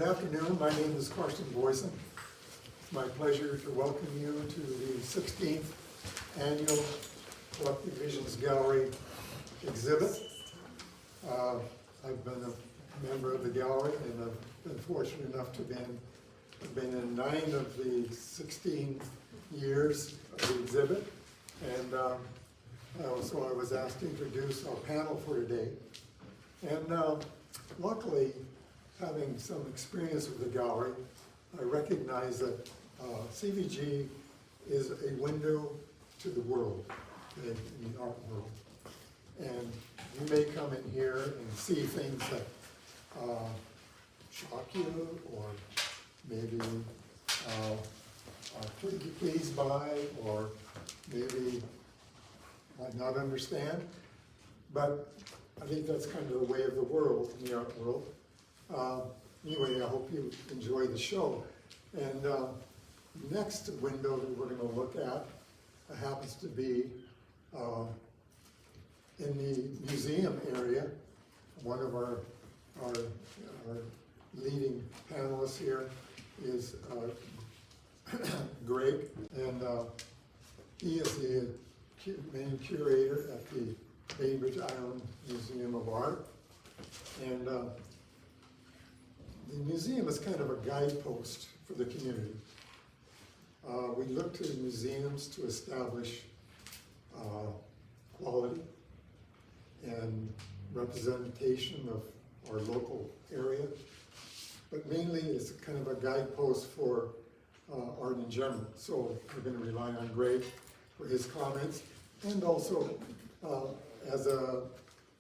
afternoon. My name is Karsten Boysen. It's my pleasure to welcome you to the 16th Annual Collective Visions Gallery exhibit. I've been a member of the gallery, and I've been fortunate enough to have been in 9 of the 16 years of the exhibit. And so I was asked to introduce our panel for today. And luckily, having some experience with the gallery, I recognize that CVG is a window to the world, in the art world. And you may come in here and see things that shock you, or maybe are pretty pleased by, or maybe might not understand. But I think that's kind of the way of the world, in the art world. Anyway, I hope you enjoy the show. And next window that we're going to look at happens to be in the museum area. One of our leading panelists here is Greg, and he is the main curator at the Bainbridge Island Museum of Art. And the museum is kind of a guidepost for the community. We look to the museums to establish quality and representation of our local area, but mainly it's kind of a guidepost for art in general. So we're going to rely on Greg for his comments, and also as an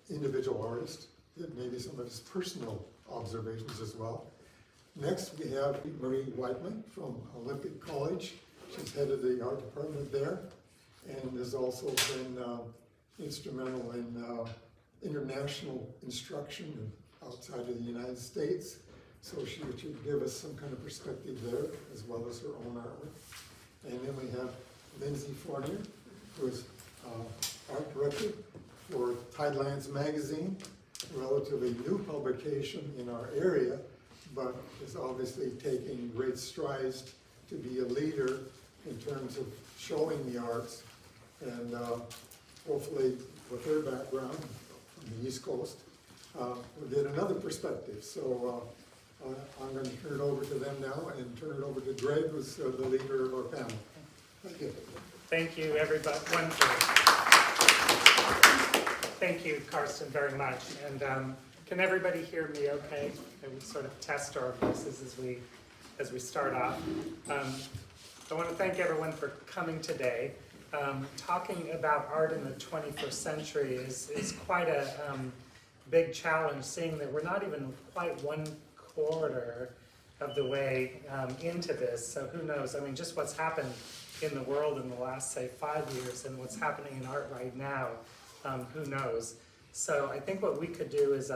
individual artist, maybe some of his personal observations as well. Next, we have Marie Weichman from Olympic College. She's head of the art department there, and has also been instrumental in international instruction outside of the United States. So she should give us some kind of perspective there, as well as her own artwork. And then we have Lindsay Fournier, who is art director for Tideland Magazine, a relatively new publication in our area, but is obviously taking great strides to be a leader in terms of showing the arts, and hopefully with her background from the East Coast, we'll get another perspective. So I'm going to turn it over to them now, and turn it over to Greg, who's the leader of our panel. Thank you. Thank you, everybody. Wonderful. Thank you, Karsten, very much. And can everybody hear me okay? And we sort of test our voices as we start off. I want to thank everyone for coming today. Talking about art in the 21st century is quite a big challenge, seeing that we're not even quite 1/4 of the way into this. So who knows? I mean, just what's happened in the world in the last, say, 5 years, and what's happening in art right now, who knows? So I think what we could do is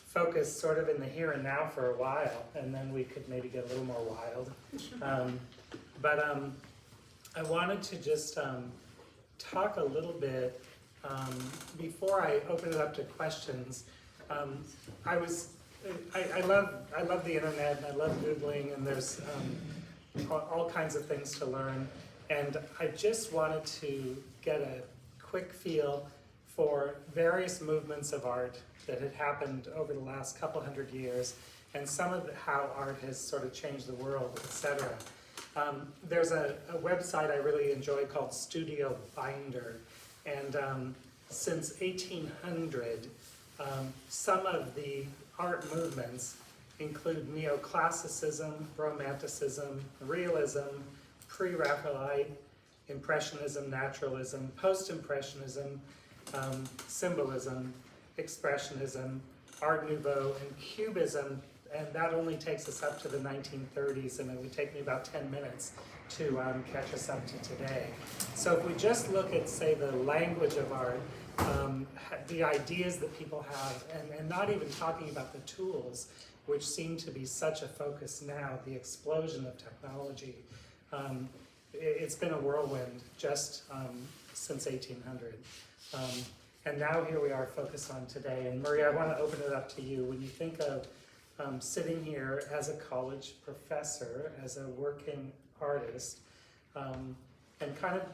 focus sort of in the here and now for a while, and then we could maybe get a little more wild. But I wanted to just talk a little bit, before I open it up to questions. I love the internet, and I love Googling, and there's all kinds of things to learn. And I just wanted to get a quick feel for various movements of art that had happened over the last couple hundred years, and some of how art has sort of changed the world, etc. There's a website I really enjoy called Studio Binder, and since 1800, some of the art movements include neoclassicism, romanticism, realism, pre-Raphaelite, impressionism, naturalism, post-impressionism, symbolism, expressionism, art nouveau, and cubism, and that only takes us up to the 1930s, and it would take me about 10 minutes to catch us up to today. So if we just look at, say, the language of art, the ideas that people have, and not even talking about the tools, which seem to be such a focus now, the explosion of technology. It's been a whirlwind just since 1800. And now here we are focused on today. And Marie, I want to open it up to you. When you think of sitting here as a college professor, as a working artist, and kind of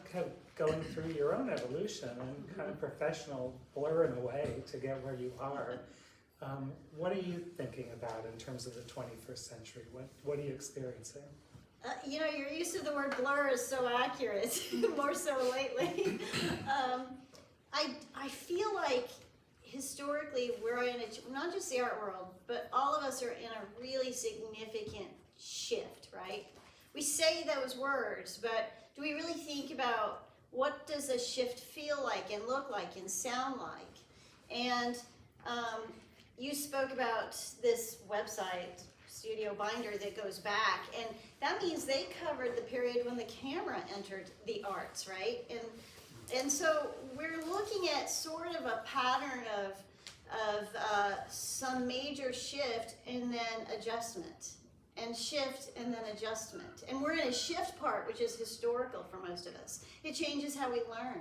going through your own evolution and kind of professional blurring away to get where you are. What are you thinking about in terms of the 21st century? What are you experiencing? You know, your use of the word blur is so accurate, more so lately. I feel like historically we're in not just the art world, but all of us are in a really significant shift, right? We say those words, but do we really think about what does a shift feel like and look like and sound like? And you spoke about this website, Studio Binder, that goes back, and that means they covered the period when the camera entered the arts, right? And so we're looking at sort of a pattern of some major shift and then adjustment, and shift and then adjustment. And we're in a shift part, which is historical for most of us. It changes how we learn.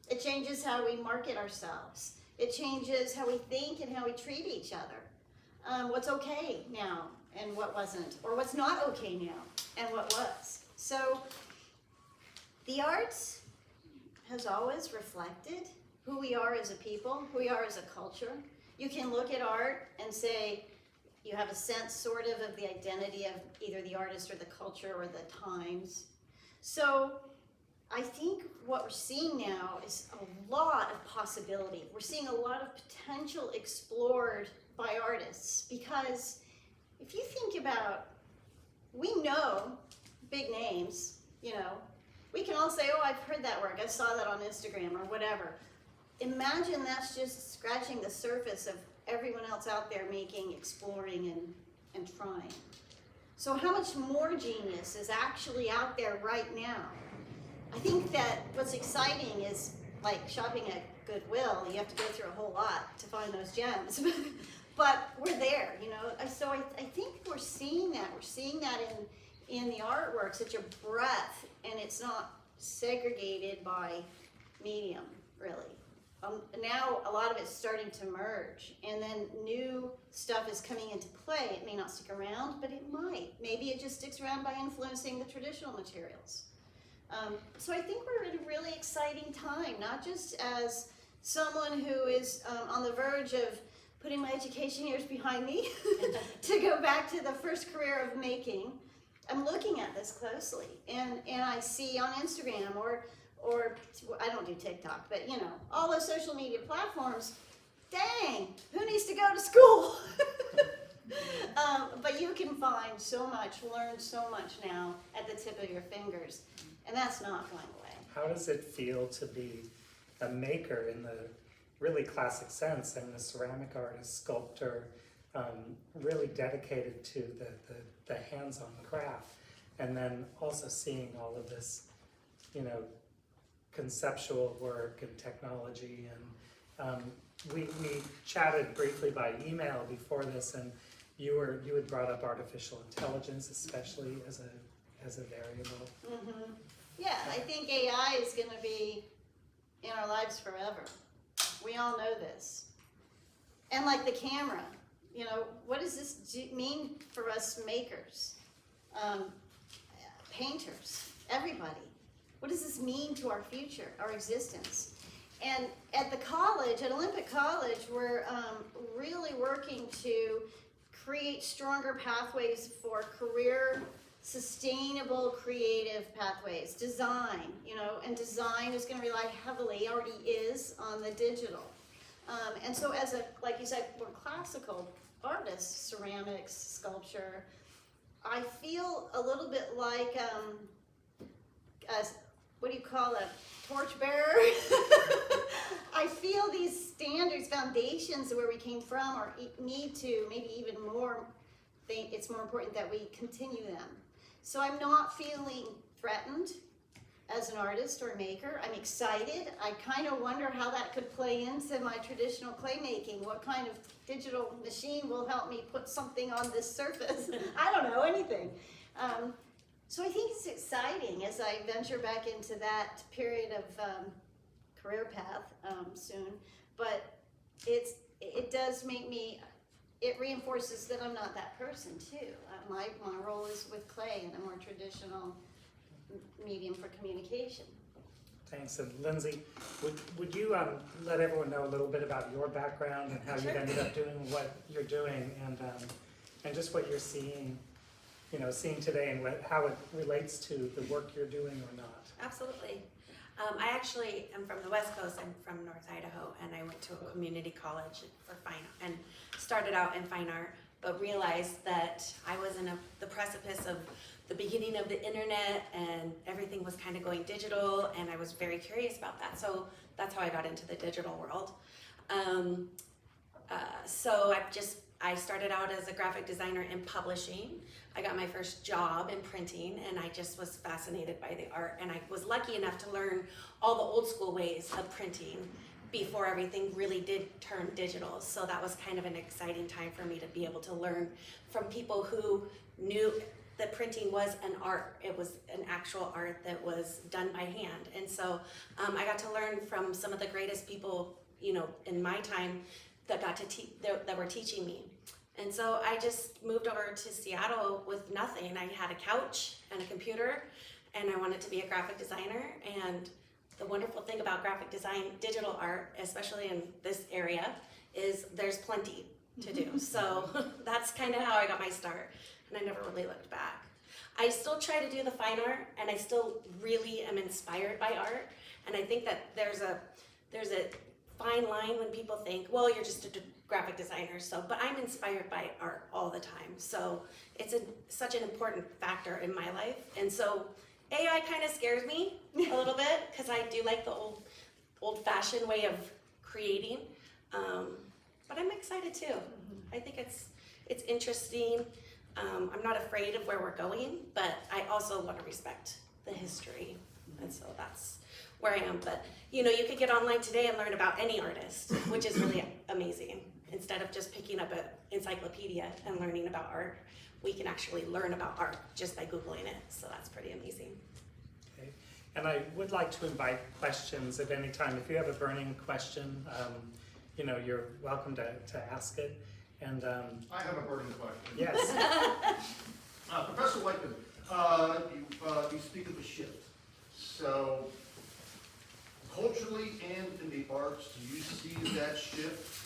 It changes how we market ourselves. It changes how we think and how we treat each other. What's okay now and what wasn't, or what's not okay now and what was. So the arts has always reflected who we are as a people, who we are as a culture. You can look at art and say you have a sense sort of the identity of either the artist or the culture or the times. So I think what we're seeing now is a lot of possibility. We're seeing a lot of potential explored by artists, because if you think about, we know big names, you know, we can all say, oh, I've heard that work, I saw that on Instagram or whatever. Imagine that's just scratching the surface of everyone else out there making, exploring, and trying. So how much more genius is actually out there right now? I think that what's exciting is, like shopping at Goodwill, you have to go through a whole lot to find those gems. But we're there, you know. So I think we're seeing that. We're seeing that in the artwork, such a breadth, and it's not segregated by medium, really. Now a lot of it's starting to merge, and then new stuff is coming into play. It may not stick around, but it might. Maybe it just sticks around by influencing the traditional materials. So I think we're in a really exciting time, not just as someone who is on the verge of putting my education years behind me to go back to the first career of making. I'm looking at this closely, and I see on Instagram or I don't do TikTok, but you know, all those social media platforms, dang, who needs to go to school? But you can find so much, learn so much now at the tip of your fingers, and that's not going away. How does it feel to be a maker in the really classic sense, and a ceramic artist, sculptor, really dedicated to the hands-on craft, and then also seeing all of this, you know, conceptual work and technology, and we chatted briefly by email before this, and you had brought up artificial intelligence, especially as a variable. Mm-hmm. Yeah, I think AI is going to be in our lives forever. We all know this. And like the camera, you know, what does this mean for us makers, painters, everybody? What does this mean to our future, our existence? And at the college, at Olympic College, we're really working to create stronger pathways for career, sustainable, creative pathways. Design, you know, and design is going to rely heavily, already is, on the digital. And so as a, like you said, we're classical artists, ceramics, sculpture, I feel a little bit like, what do you call a torchbearer? I feel these standards, foundations where we came from, or need to, maybe even more, it's more important that we continue them. So I'm not feeling threatened as an artist or maker. I'm excited. I kind of wonder how that could play into my traditional clay making. What kind of digital machine will help me put something on this surface? I don't know, anything. So I think it's exciting as I venture back into that period of career path soon. But it does make me it reinforces that I'm not that person too. My role is with clay in a more traditional medium for communication. Thanks. And Lindsay, would you let everyone know a little bit about your background and how Sure. you've ended up doing what you're doing, and just what you're seeing, seeing today, and how it relates to the work you're doing or not? Absolutely. I actually am from the West Coast. I'm from North Idaho, and I went to a community college for fine and started out in fine art, but realized that I was in the precipice of the beginning of the internet, and everything was kind of going digital, and I was very curious about that. So that's how I got into the digital world. So I started out as a graphic designer in publishing. I got my first job in printing, and I just was fascinated by the art, and I was lucky enough to learn all the old school ways of printing before everything really did turn digital. So that was kind of an exciting time for me to be able to learn from people who knew that printing was an art. It was an actual art that was done by hand. And so I got to learn from some of the greatest people, in my time that that were teaching me. And so I just moved over to Seattle with nothing. I had a couch and a computer, and I wanted to be a graphic designer. And the wonderful thing about graphic design, digital art, especially in this area, is there's plenty to do. So that's kind of how I got my start, and I never really looked back. I still try to do the fine art, and I still really am inspired by art. And I think that there's a fine line when people think, well, you're just a graphic designer. But I'm inspired by art all the time. So it's such an important factor in my life. And so AI kind of scares me a little bit, because I do like the old-fashioned way of creating. But I'm excited too. I think it's interesting. I'm not afraid of where we're going, but I also want to respect the history. And so that's where I am. But you could get online today and learn about any artist, which is really amazing. Instead of just picking up an encyclopedia and learning about art, we can actually learn about art just by Googling it. So that's pretty amazing. Okay. And I would like to invite questions at any time. If you have a burning question, you're welcome to ask it. And I have a burning question. yes. Professor Weichman, you speak of a shift. So, culturally and in the arts, do you see that shift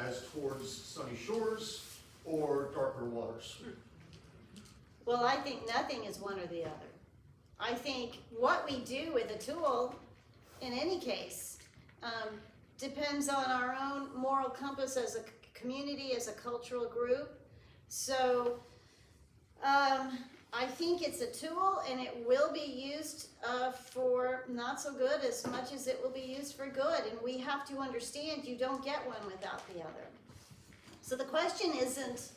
as towards sunny shores or darker waters? Well, I think nothing is one or the other. I think what we do with a tool, in any case, depends on our own moral compass as a community, as a cultural group. So I think it's a tool, and it will be used for not so good as much as it will be used for good. And we have to understand you don't get one without the other. So the question isn't,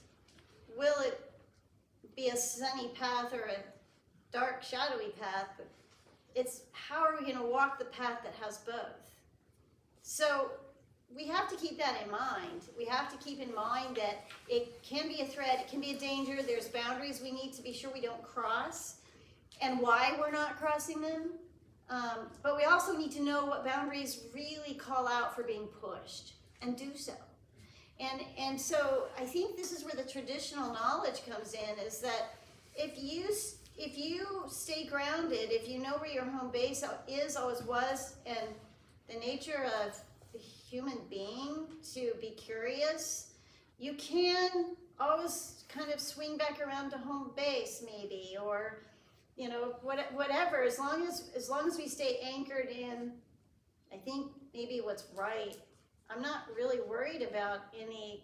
will it be a sunny path or a dark, shadowy path, but it's how are we going to walk the path that has both? So we have to keep that in mind. We have to keep in mind that it can be a threat, it can be a danger, there's boundaries we need to be sure we don't cross, and why we're not crossing them. But we also need to know what boundaries really call out for being pushed, and do so. And so I think this is where the traditional knowledge comes in, is that if you stay grounded, if you know where your home base is, always was, and the nature of the human being to be curious, you can always kind of swing back around to home base maybe, or whatever, as long as we stay anchored in, I think, maybe what's right. I'm not really worried about any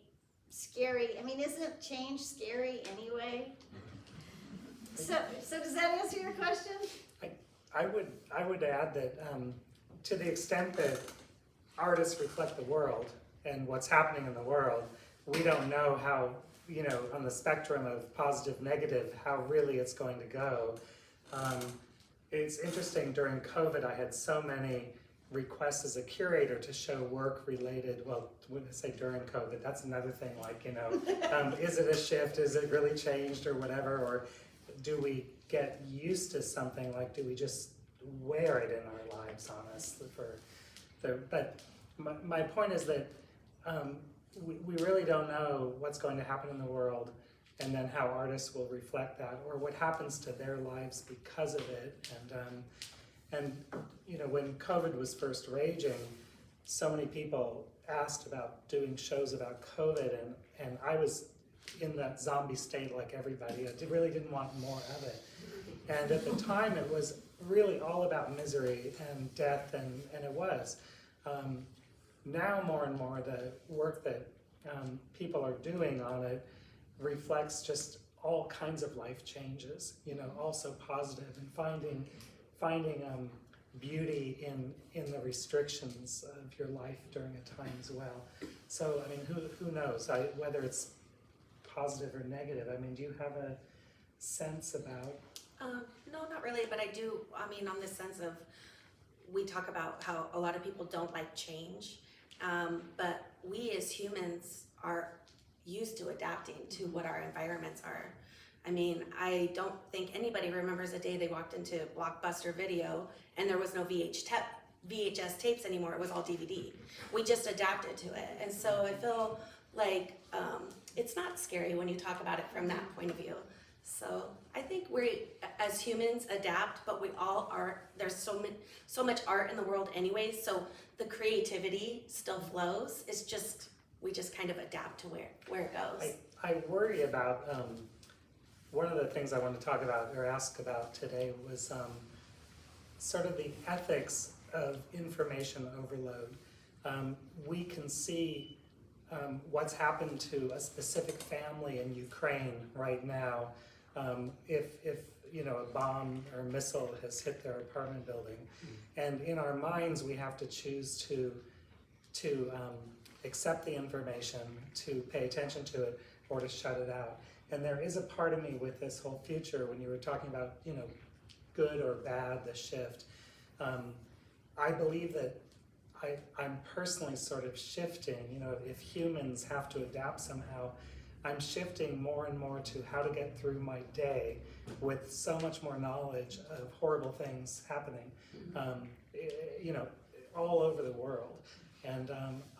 scary, isn't change scary anyway? So does that answer your question? I would add that to the extent that artists reflect the world and what's happening in the world, we don't know how, on the spectrum of positive, negative, how really it's going to go. It's interesting, during COVID, I had so many requests as a curator to show work related, well, when I say during COVID, that's another thing, is it a shift, is it really changed or whatever, or do we get used to something, do we just wear it in our lives on us but my point is that we really don't know what's going to happen in the world, and then how artists will reflect that, or what happens to their lives because of it. And you know, when COVID was first raging, so many people asked about doing shows about COVID, and I was in that zombie state like everybody. I really didn't want more of it. And at the time, it was really all about misery and death, and it was. Now more and more, the work that people are doing on it reflects just all kinds of life changes, you know, also positive, and finding beauty in the restrictions of your life during a time as well. So, I mean, who knows whether it's positive or negative? I mean, do you have a sense about? No, not really, but I do, I mean, on the sense of, we talk about how a lot of people don't like change, but we as humans are used to adapting to what our environments are. I mean, I don't think anybody remembers a day they walked into Blockbuster Video and there was no VHS tapes anymore, it was all DVD. We just adapted to it. And so I feel like it's not scary when you talk about it from that point of view. So I think we, as humans, adapt, but we all are, there's so much art in the world anyway, so the creativity still flows. It's just, we just kind of adapt to where it goes. I worry about, one of the things I wanted to talk about or ask about today was sort of the ethics of information overload. We can see what's happened to a specific family in Ukraine right now. If you know, a bomb or a missile has hit their apartment building, and in our minds we have to choose to accept the information, to pay attention to it, or to shut it out. And there is a part of me with this whole future, when you were talking about, you know, good or bad, the shift. I believe that I'm personally sort of shifting, you know, if humans have to adapt somehow, I'm shifting more and more to how to get through my day with so much more knowledge of horrible things happening, you know, all over the world. And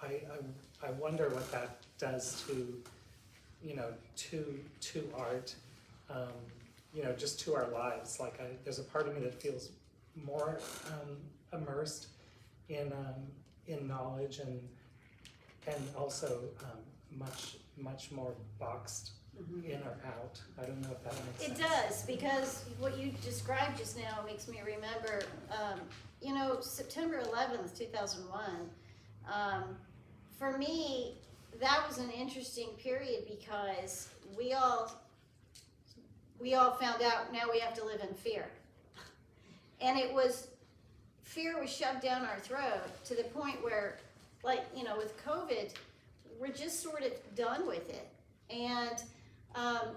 I wonder what that does to, you know, to art, you know, just to our lives. Like, there's a part of me that feels more immersed in knowledge, and also much more boxed in or out. I don't know if that makes sense. It does, because what you described just now makes me remember, you know, September 11th, 2001, for me, that was an interesting period because we all found out now we have to live in fear. And fear was shoved down our throat to the point where, like, you know, with COVID, we're just sort of done with it. And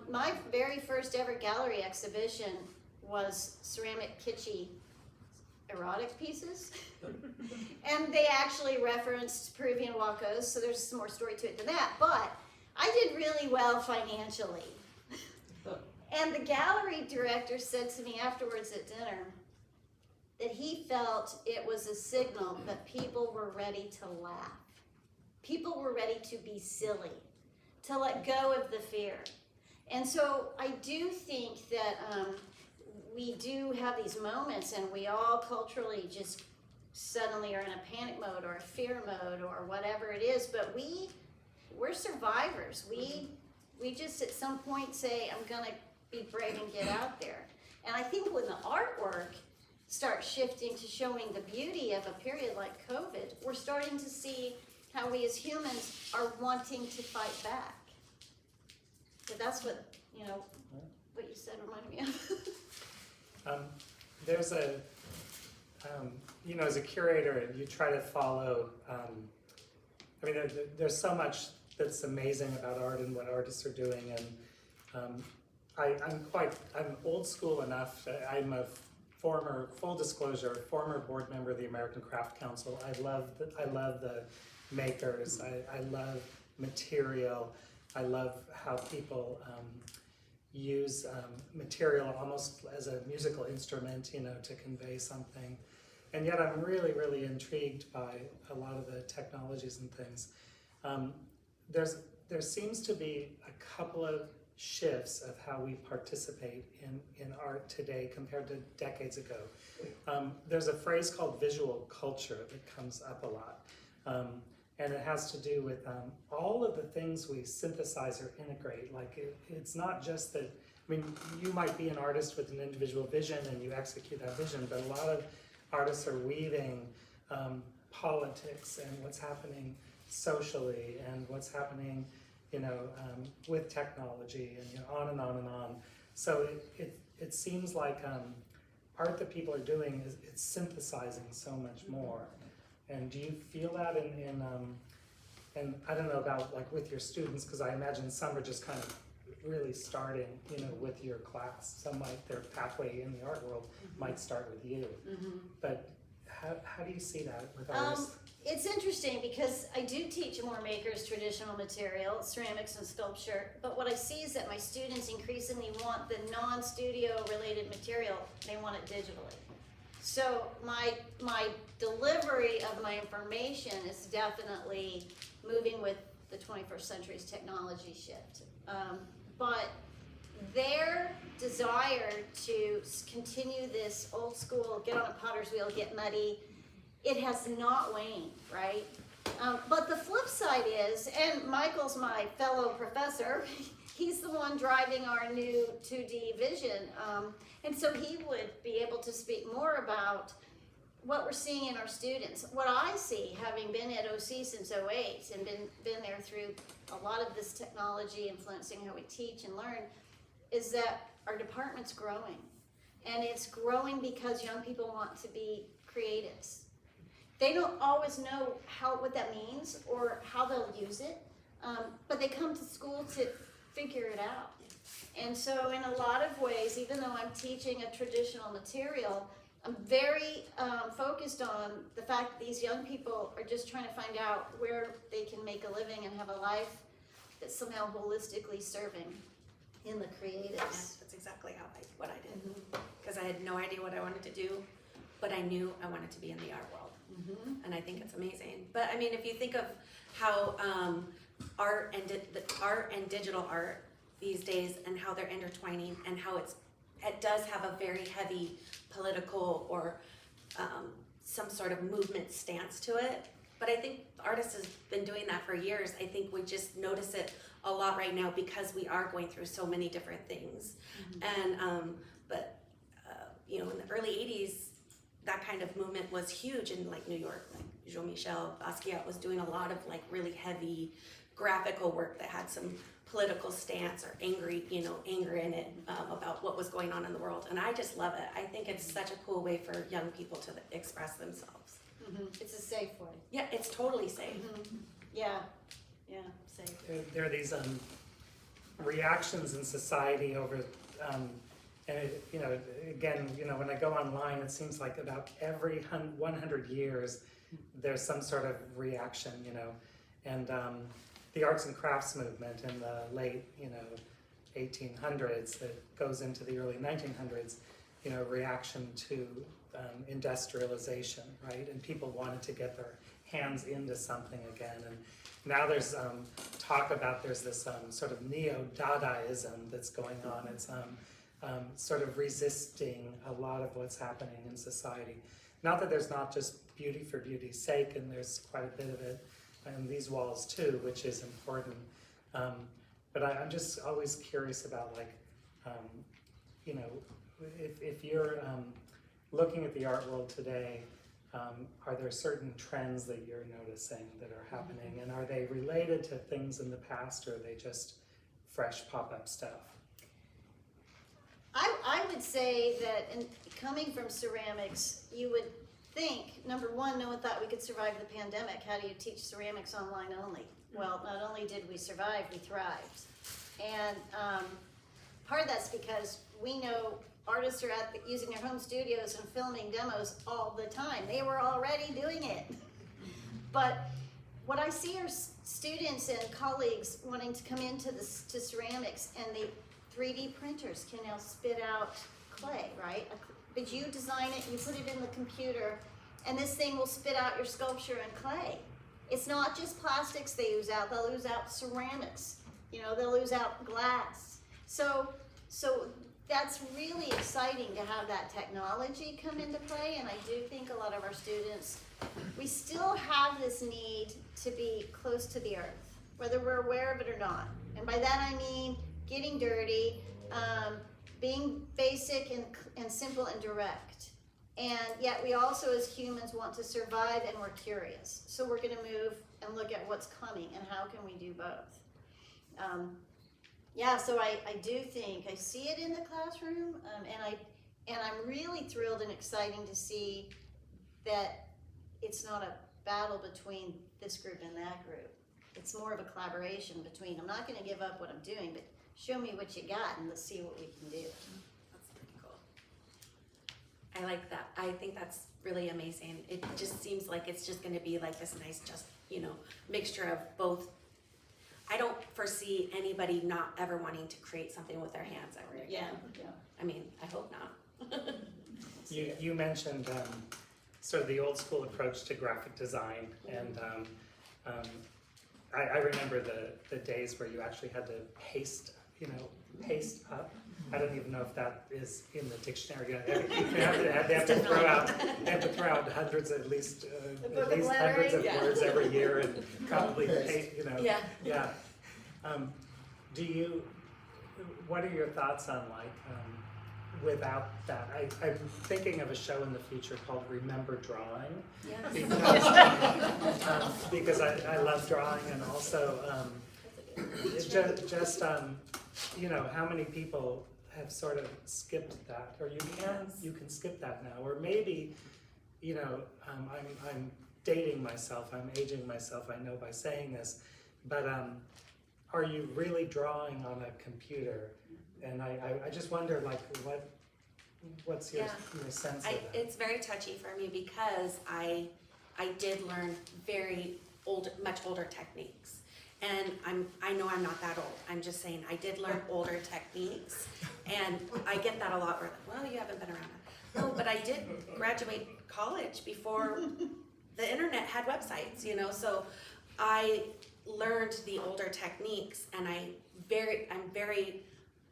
my very first ever gallery exhibition was ceramic kitschy erotic pieces. And they actually referenced Peruvian huacos, so there's some more story to it than that. But I did really well financially. And the gallery director said to me afterwards at dinner that he felt it was a signal that people were ready to laugh. People were ready to be silly, to let go of the fear. And so I do think that we do have these moments, and we all culturally just suddenly are in a panic mode or a fear mode or whatever it is, but we're survivors. We just at some point say, I'm gonna be brave and get out there. And I think when the artwork starts shifting to showing the beauty of a period like COVID, we're starting to see how we as humans are wanting to fight back. So that's what, you know, what you said reminded me of. There's a, you know, as a curator, you try to follow, I mean, there's so much that's amazing about art and what artists are doing, and I'm old school enough. I'm a full disclosure, former board member of the American Craft Council. I love the makers. I love material. I love how people use material almost as a musical instrument, you know, to convey something. And yet I'm really, really intrigued by a lot of the technologies and things. there seems to be a couple of shifts of how we participate in art today compared to decades ago. There's a phrase called visual culture that comes up a lot. And it has to do with all of the things we synthesize or integrate. Like it's not just that, I mean, you might be an artist with an individual vision and you execute that vision, but a lot of artists are weaving politics and what's happening socially and what's happening, with technology and on and on and on. So it seems like art that people are doing it's synthesizing so much more. And do you feel that and I don't know about like with your students, because I imagine some are just kind of really starting, with your class. Some their pathway in the art world might start with you. But how do you see that with artists? It's interesting because I do teach more makers traditional material, ceramics and sculpture, but what I see is that my students increasingly want the non-studio related material, they want it digitally. So my delivery of my information is definitely moving with the 21st century's technology shift. But their desire to continue this old school, get on a potter's wheel, get muddy, it has not waned, right? But the flip side is, and Michael's my fellow professor, he's the one driving our new 2D vision, and so he would be able to speak more about what we're seeing in our students. What I see, having been at OC since '08 and been there through a lot of this technology influencing how we teach and learn, is that our department's growing. And it's growing because young people want to be creatives. They don't always know what that means or how they'll use it, but they come to school to figure it out. And so in a lot of ways, even though I'm teaching a traditional material, I'm very focused on the fact that these young people are just trying to find out where they can make a living and have a life that's somehow holistically serving in the creatives. Yeah, that's exactly what I did. Because I had no idea what I wanted to do, but I knew I wanted to be in the art world. And I think it's amazing. But I mean, if you think of how art and digital art these days and how they're intertwining and how it does have a very heavy political or some sort of movement stance to it. But I think artists has been doing that for years. I think we just notice it a lot right now because we are going through so many different things. And in the early 80s, that kind of movement was huge in like New York. Like Jean-Michel Basquiat was doing a lot of like really heavy graphical work that had some political stance or anger in it about what was going on in the world. And I just love it. I think it's such a cool way for young people to express themselves. It's a safe way. Yeah, it's totally safe. Yeah, safe. There are these reactions in society over, when I go online, it seems like about every 100 years, there's some sort of reaction, and the arts and crafts movement in the late, 1800s that goes into the early 1900s, reaction to industrialization, right? And people wanted to get their hands into something again. And now there's talk about there's this sort of neo-Dadaism that's going on. It's sort of resisting a lot of what's happening in society. Not that there's not just beauty for beauty's sake, and there's quite a bit of it in these walls too, which is important. But I'm just always curious about, like, if you're looking at the art world today, are there certain trends that you're noticing that are happening, and are they related to things in the past, or are they just fresh pop-up stuff? I would say that coming from ceramics, you would think, number one, no one thought we could survive the pandemic. How do you teach ceramics online only? Well, not only did we survive, we thrived. And part of that's because we know artists are using their home studios and filming demos all the time. They were already doing it. But what I see are students and colleagues wanting to come into to ceramics, and the 3D printers can now spit out clay, right? But you design it, you put it in the computer, and this thing will spit out your sculpture in clay. It's not just plastics they lose out, they'll lose out ceramics, you know, they'll lose out glass. So that's really exciting to have that technology come into play, and I do think a lot of our students, we still have this need to be close to the earth, whether we're aware of it or not. And by that I mean getting dirty, being basic and simple and direct. And yet we also as humans want to survive, and we're curious. So we're gonna move and look at what's coming and how can we do both. Yeah, so I do think, I see it in the classroom, and I'm really thrilled and exciting to see that it's not a battle between this group and that group. It's more of a collaboration between, I'm not gonna give up what I'm doing, but show me what you got and let's see what we can do. That's pretty cool. I like that. I think that's really amazing. It just seems like it's just gonna be like this nice, just, you know, mixture of both. I don't foresee anybody not ever wanting to create something with their hands ever again. Yeah. I mean, I hope not. You mentioned sort of the old school approach to graphic design, and I remember the days where you actually had to paste up. I don't even know if that is in the dictionary yet. They have to throw out hundreds, at least hundreds of words every year, and probably paste, you know. Yeah. What are your thoughts on like without that? I'm thinking of a show in the future called Remember Drawing. Yes. Because I love drawing, and also you know, how many people have sort of skipped that, or you can skip that now, or maybe, you know, I'm dating myself, I'm aging myself, I know by saying this, but are you really drawing on a computer? And I just wonder, like, what's your sense of that? It's very touchy for me because I did learn much older techniques. And I know I'm not that old. I'm just saying I did learn older techniques, and I get that a lot. Where like, well, you haven't been around. Oh, but I did graduate college before the internet had websites, you know. So I learned the older techniques, and I'm very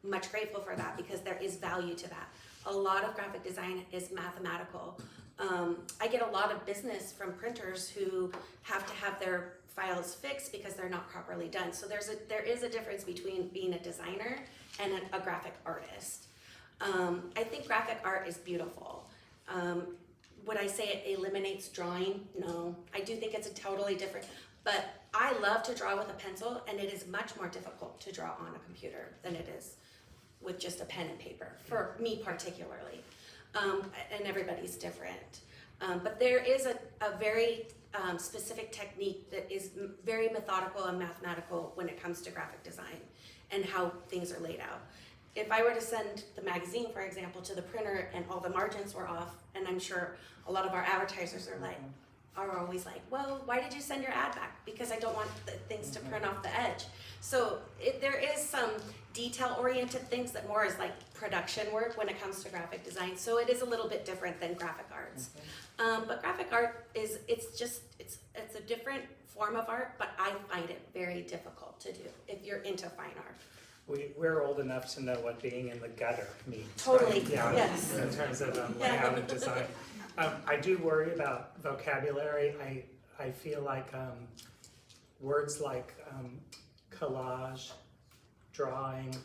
much grateful for that because there is value to that. A lot of graphic design is mathematical. I get a lot of business from printers who have to have their files fixed because they're not properly done. So there is a difference between being a designer and a graphic artist. I think graphic art is beautiful. Would I say it eliminates drawing? No. I do think it's a totally different, but I love to draw with a pencil, and it is much more difficult to draw on a computer than it is with just a pen and paper, for me particularly. And everybody's different. But there is a very specific technique that is very methodical and mathematical when it comes to graphic design and how things are laid out. If I were to send the magazine, for example, to the printer and all the margins were off, and I'm sure a lot of our advertisers are always like, well, why did you send your ad back? Because I don't want the things to print off the edge. So there is some detail-oriented things that more is like production work when it comes to graphic design. So it is a little bit different than graphic arts. But graphic art it's a different form of art, but I find it very difficult to do if you're into fine art. We're old enough to know what being in the gutter means. Totally, right? Yeah, yes. In terms of layout and design. I do worry about vocabulary. I feel like words like collage, drawing,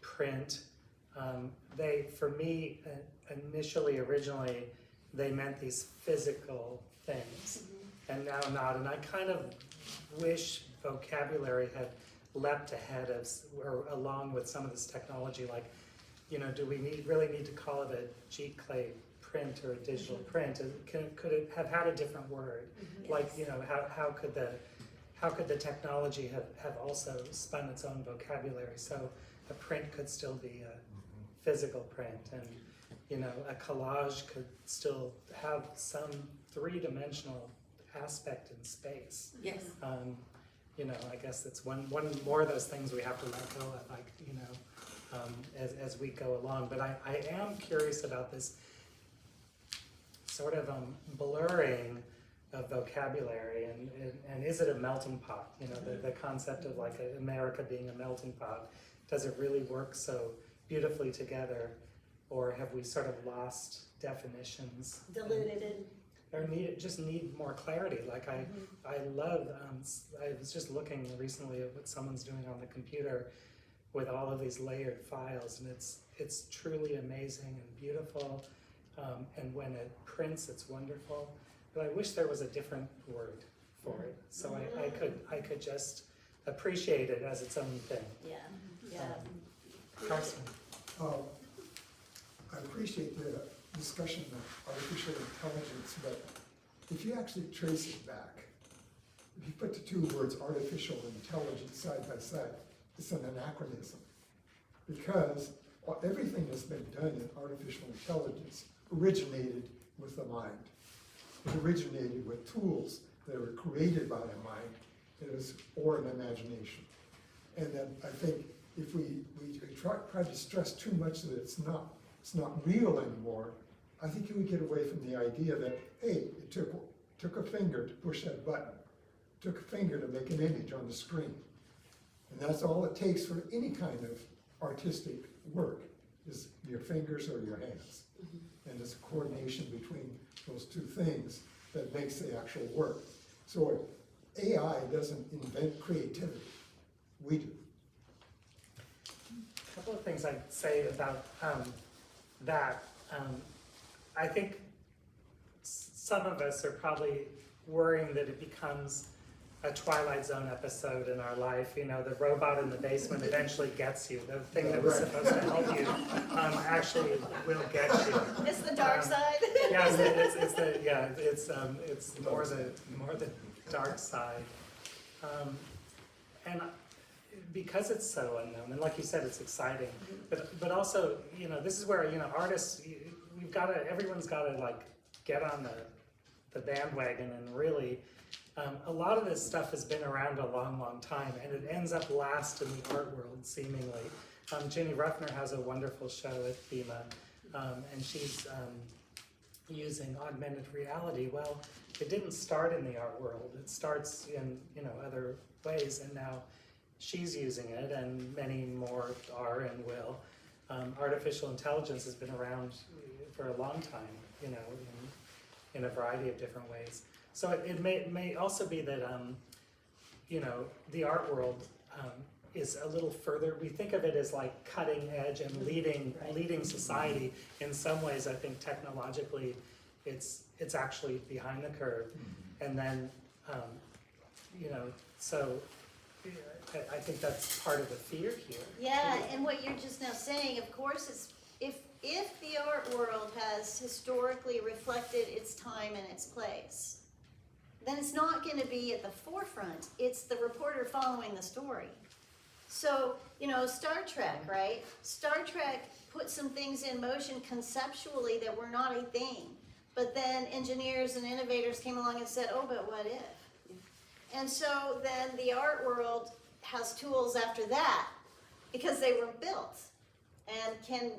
print, for me, originally, they meant these physical things, and now not. And I kind of wish vocabulary had leapt ahead of, or along with some of this technology, like, you know, do we really need to call it a G-clay print or a digital print? Could it have had a different word? Yes. Like, you know, how could the technology have also spun its own vocabulary? So a print could still be a physical print, and, you know, a collage could still have some three-dimensional aspect in space. Yes. You know, I guess it's one more of those things we have to let go of, like, you know, as we go along. But I am curious about this sort of blurring of vocabulary, and is it a melting pot? You know, the concept of like America being a melting pot, does it really work so beautifully together, or have we sort of lost definitions? Diluted it. Or need more clarity. Like I love, I was just looking recently at what someone's doing on the computer with all of these layered files, and it's truly amazing and beautiful, and when it prints, it's wonderful. But I wish there was a different word for it, so I could just appreciate it as its own thing. Yeah, yeah. Karsten. I appreciate the discussion of artificial intelligence, but if you actually trace it back, if you put the two words artificial intelligence side by side, it's an anachronism. Because everything that's been done in artificial intelligence originated with the mind. It originated with tools that were created by the mind, or an imagination. And then I think if we try to stress too much that it's not real anymore, I think you would get away from the idea that, hey, it took a finger to push that button, took a finger to make an image on the screen. And that's all it takes for any kind of artistic work, is your fingers or your hands. And it's a coordination between those two things that makes the actual work. So AI doesn't invent creativity, we do. A couple of things I'd say about that. I think some of us are probably worrying that it becomes a Twilight Zone episode in our life. You know, the robot in the basement eventually gets you. The thing that was supposed to help you actually will get you. It's the dark side. Yes, it's more the dark side, and because it's so unknown, and like you said, it's exciting, but also, you know, this is where, you know, artists, everyone's got to like get on the bandwagon, and really, a lot of this stuff has been around a long, long time, and it ends up last in the art world, seemingly. Ginny Ruffner has a wonderful show at FEMA, and she's using augmented reality. Well, it didn't start in the art world. It starts in, you know, other ways, and now she's using it, and many more are and will. Artificial intelligence has been around for a long time, you know, in a variety of different ways. So it may also be that, you know, the art world is a little further. We think of it as like cutting edge and leading society. In some ways, I think technologically, it's actually behind the curve. And then, you know, so I think that's part of the fear here. Yeah, and what you're just now saying, of course, is if the art world has historically reflected its time and its place, then it's not going to be at the forefront. It's the reporter following the story. So, you know, Star Trek, right? Star Trek put some things in motion conceptually that were not a thing. But then engineers and innovators came along and said, oh, but what if? And so then the art world has tools after that because they were built and can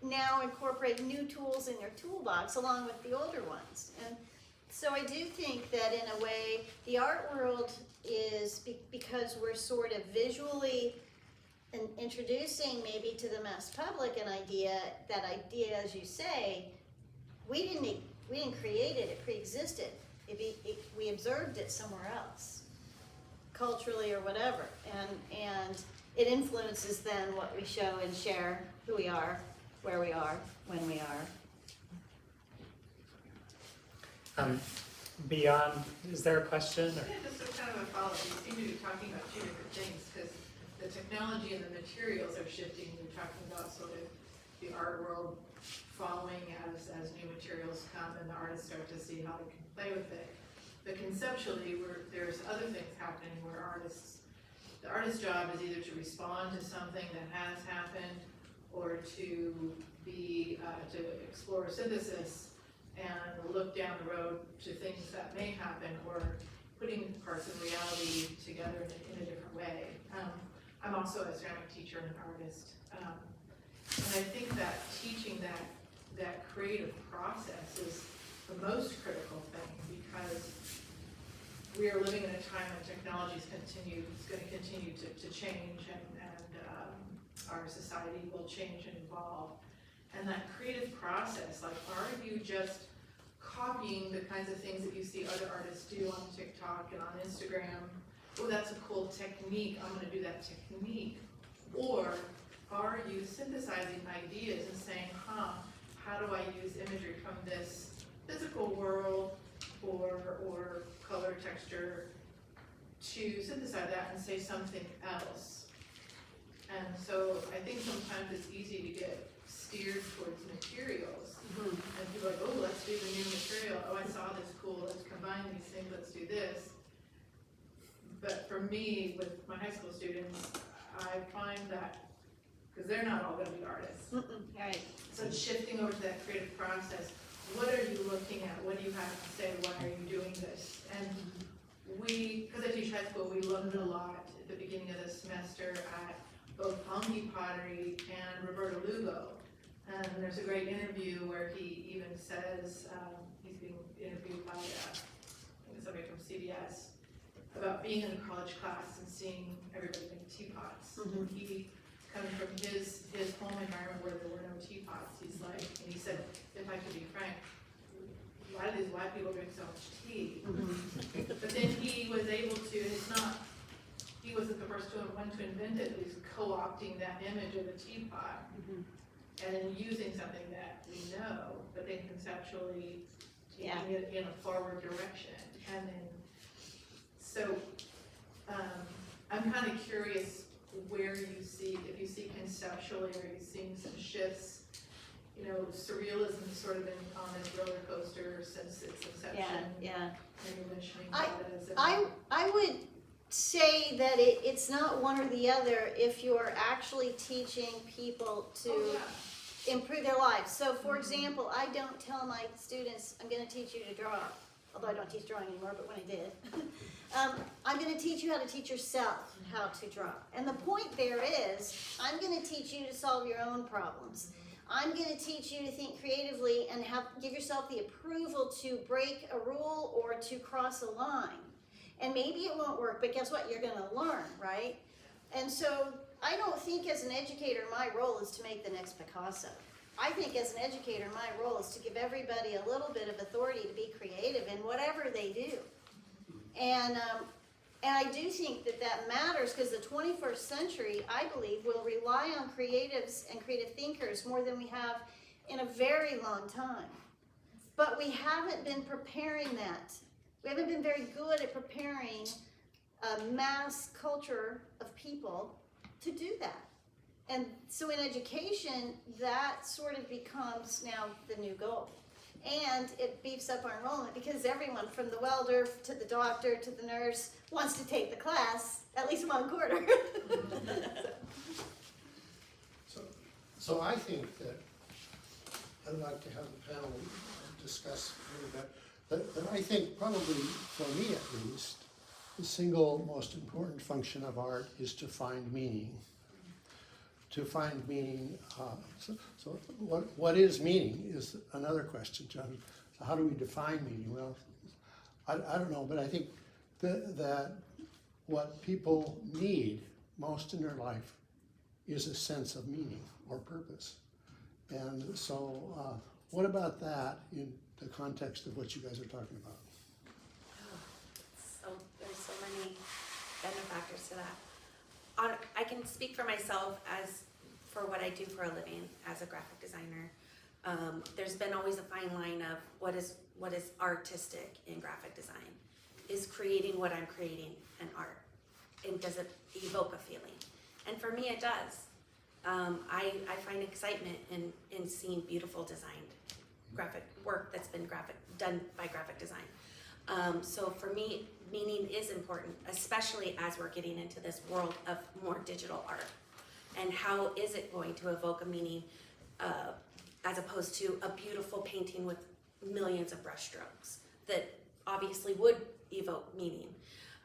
now incorporate new tools in their toolbox along with the older ones. And so I do think that in a way the art world is, because we're sort of visually introducing maybe to the mass public an idea, that idea, as you say, we didn't create it, it pre-existed. We observed it somewhere else, culturally or whatever, and it influences then what we show and share, who we are, where we are, when we are. Beyond, is there a question? Or? Yeah, just a kind of a follow-up. You seem to be talking about two different things, because the technology and the materials are shifting. You're talking about sort of the art world following as new materials come and the artists start to see how they can play with it. But conceptually, there's other things happening where the artist's job is either to respond to something that has happened, or to be to explore synthesis and look down the road to things that may happen, or putting parts of reality together in a different way. I'm also a ceramic teacher and an artist, and I think that teaching that creative process the most critical thing, because we are living in a time when technology is going to continue to change, and our society will change and evolve. And that creative process, like, are you just copying the kinds of things that you see other artists do on TikTok and on Instagram? Oh, that's a cool technique, I'm gonna do that technique. Or are you synthesizing ideas and saying, how do I use imagery from this physical world or color, texture, to synthesize that and say something else? And so I think sometimes it's easy to get steered towards materials. And people are like, oh, let's do the new material. Oh, I saw this, cool, let's combine these things, let's do this. But for me, with my high school students, I find that, because they're not all gonna be artists. Right. So shifting over to that creative process, what are you looking at? What do you have to say? Why are you doing this? And we, because I teach high school, we learned a lot at the beginning of the semester at both Hongi Pottery and Roberto Lugo. And there's a great interview where he even says, he's being interviewed by somebody from CBS, about being in a college class and seeing everybody make teapots. And he, coming from his home environment where there were no teapots, he's like, and he said, if I could be frank, why do these white people drink so much tea? But then he was able to, and it's not, he wasn't the first one to invent it, but he's co-opting that image of the teapot and then using something that we know, but then conceptually taking it in a forward direction. And then, so I'm kind of curious where you see, if you see conceptually, are you seeing some shifts? You know, surrealism has sort of been on this roller coaster since its inception. Yeah. And you're mentioning that as I would say that it's not one or the other if you're actually teaching people to improve their lives. So for example, I don't tell my students, I'm gonna teach you to draw, although I don't teach drawing anymore, but when I did. I'm gonna teach you how to teach yourself how to draw. And the point there is, I'm gonna teach you to solve your own problems. I'm gonna teach you to think creatively and give yourself the approval to break a rule or to cross a line. And maybe it won't work, but guess what? You're gonna learn, right? And so I don't think as an educator, my role is to make the next Picasso. I think as an educator, my role is to give everybody a little bit of authority to be creative in whatever they do. And I do think that matters, because the 21st century, I believe, will rely on creatives and creative thinkers more than we have in a very long time. But we haven't been preparing that. We haven't been very good at preparing a mass culture of people to do that. And so in education, that sort of becomes now the new goal. And it beefs up our enrollment, because everyone from the welder to the doctor to the nurse wants to take the class at least one quarter. So I think that I'd like to have the panel discuss a little bit, but I think probably, for me at least, the single most important function of art is to find meaning. To find meaning, so what is meaning is another question, John. So how do we define meaning? Well, I don't know, but I think that what people need most in their life is a sense of meaning or purpose. And so what about that in the context of what you guys are talking about? So there's so many benefactors to that. I can speak for myself as for what I do for a living as a graphic designer. There's been always a fine line of what is artistic in graphic design. Is creating what I'm creating an art? And does it evoke a feeling? And for me, it does. I find excitement in seeing beautiful designed graphic work that's been done by graphic design. So for me, meaning is important, especially as we're getting into this world of more digital art. And how is it going to evoke a meaning as opposed to a beautiful painting with millions of brush strokes that obviously would evoke meaning.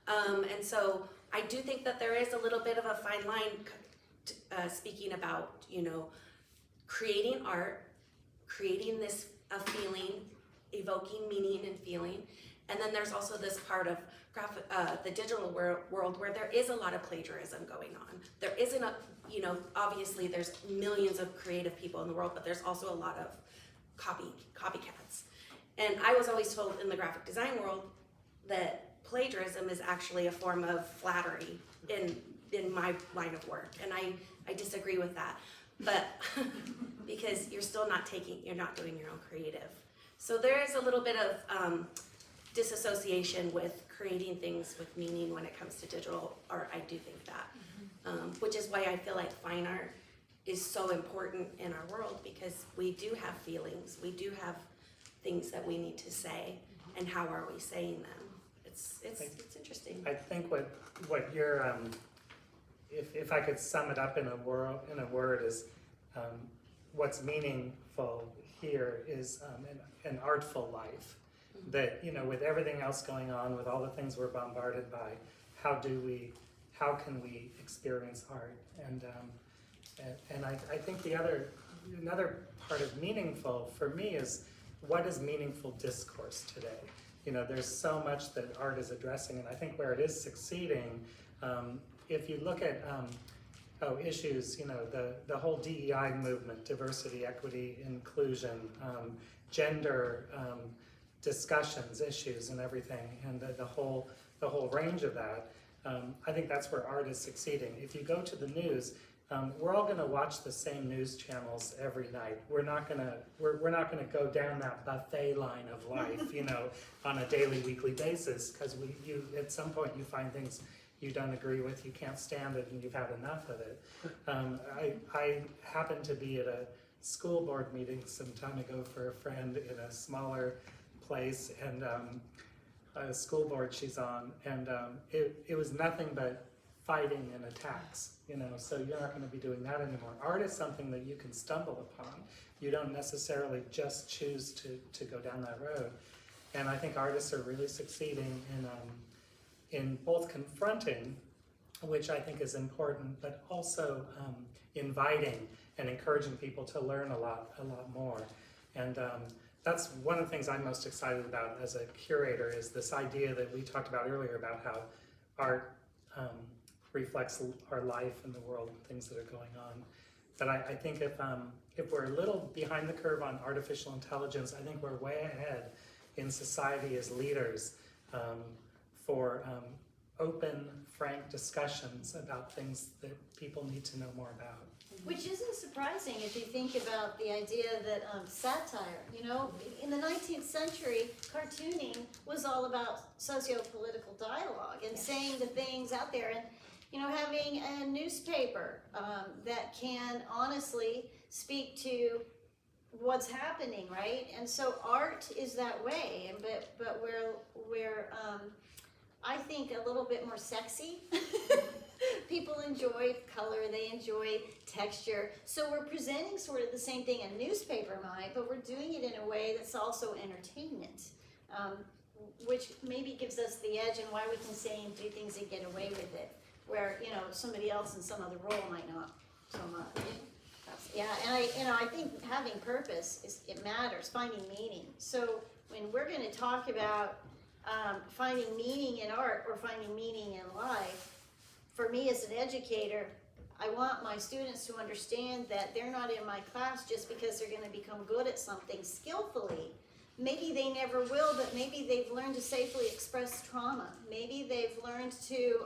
And so I do think that there is a little bit of a fine line speaking about, creating art, creating a feeling, evoking meaning and feeling. And then there's also this part of the digital world where there is a lot of plagiarism going on. There isn't a, obviously there's millions of creative people in the world, but there's also a lot of copycats. And I was always told in the graphic design world that plagiarism is actually a form of flattery in my line of work. And I disagree with that. But because you're not doing your own creative. So there is a little bit of disassociation with creating things with meaning when it comes to digital art. I do think that, which is why I feel like fine art is so important in our world, because we do have feelings, we do have things that we need to say, and how are we saying them? It's interesting. I think what you're, if I could sum it up in a word is, what's meaningful here is an artful life. That, with everything else going on, with all the things we're bombarded by, how can we experience art? And I think another part of meaningful for me is, what is meaningful discourse today? There's so much that art is addressing, and I think where it is succeeding, if you look at issues, the whole DEI movement, diversity, equity, inclusion, gender, discussions, issues, and everything, and the whole range of that. I think that's where art is succeeding. If you go to the news, we're all going to watch the same news channels every night. We're not going to go down that buffet line of life, on a daily, weekly basis, because you at some point you find things you don't agree with, you can't stand it, and you've had enough of it. I happened to be at a school board meeting some time ago for a friend in a smaller place, and a school board she's on, and it was nothing but fighting and attacks, so you're not going to be doing that anymore. Art is something that you can stumble upon. You don't necessarily just choose to go down that road. And I think artists are really succeeding in both confronting, which I think is important, but also inviting and encouraging people to learn a lot more. And that's one of the things I'm most excited about as a curator, is this idea that we talked about earlier about how art reflects our life in the world, things that are going on. But I think if we're a little behind the curve on artificial intelligence, I think we're way ahead in society as leaders for open, frank discussions about things that people need to know more about. Which isn't surprising if you think about the idea that satire, in the 19th century, cartooning was all about socio-political dialogue and saying the things out there, and having a newspaper that can honestly speak to what's happening, right? And so art is that way, but we're I think a little bit more sexy. People enjoy color, they enjoy texture. So we're presenting sort of the same thing a newspaper might, but we're doing it in a way that's also entertainment, which maybe gives us the edge and why we can say and do things and get away with it, where, somebody else in some other role might not so much. Yeah, and I think having purpose, it matters, finding meaning. So when we're going to talk about finding meaning in art or finding meaning in life, for me as an educator, I want my students to understand that they're not in my class just because they're going to become good at something skillfully. Maybe they never will, but maybe they've learned to safely express trauma. Maybe they've learned to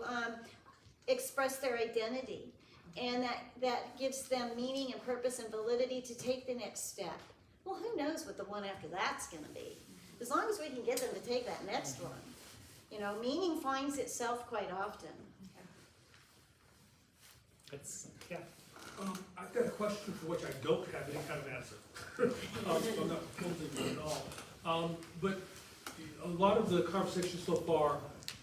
express their identity, and that gives them meaning and purpose and validity to take the next step. Well, who knows what the one after that's going to be? As long as we can get them to take that next one. Meaning finds itself quite often. I've got a question for which I don't have any kind of answer. I'm not posing it at all. But a lot of the conversation so far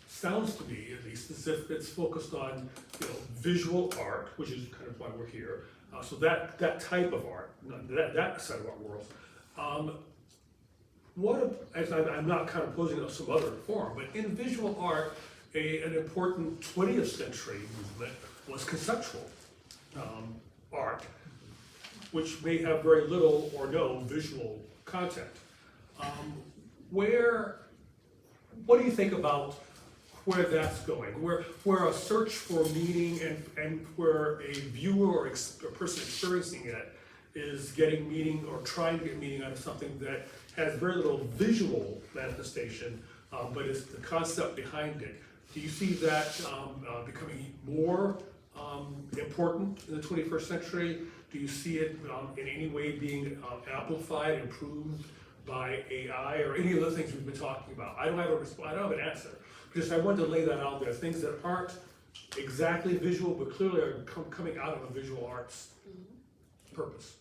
sounds to me, at least, as if it's focused on visual art, which is kind of why we're here. So that type of art, that side of our world. I'm not kind of posing it some other form, but in visual art, an important 20th century movement was conceptual art, which may have very little or no visual content. what do you think about where that's going? Where a search for meaning and where a viewer or a person experiencing it is getting meaning or trying to get meaning out of something that has very little visual manifestation, but it's the concept behind it. Do you see that becoming more important in the 21st century? Do you see it in any way being amplified, improved by AI or any of the things we've been talking about? I don't have an answer. Just I wanted to lay that out there. Things that aren't exactly visual, but clearly are coming out of a visual arts purpose.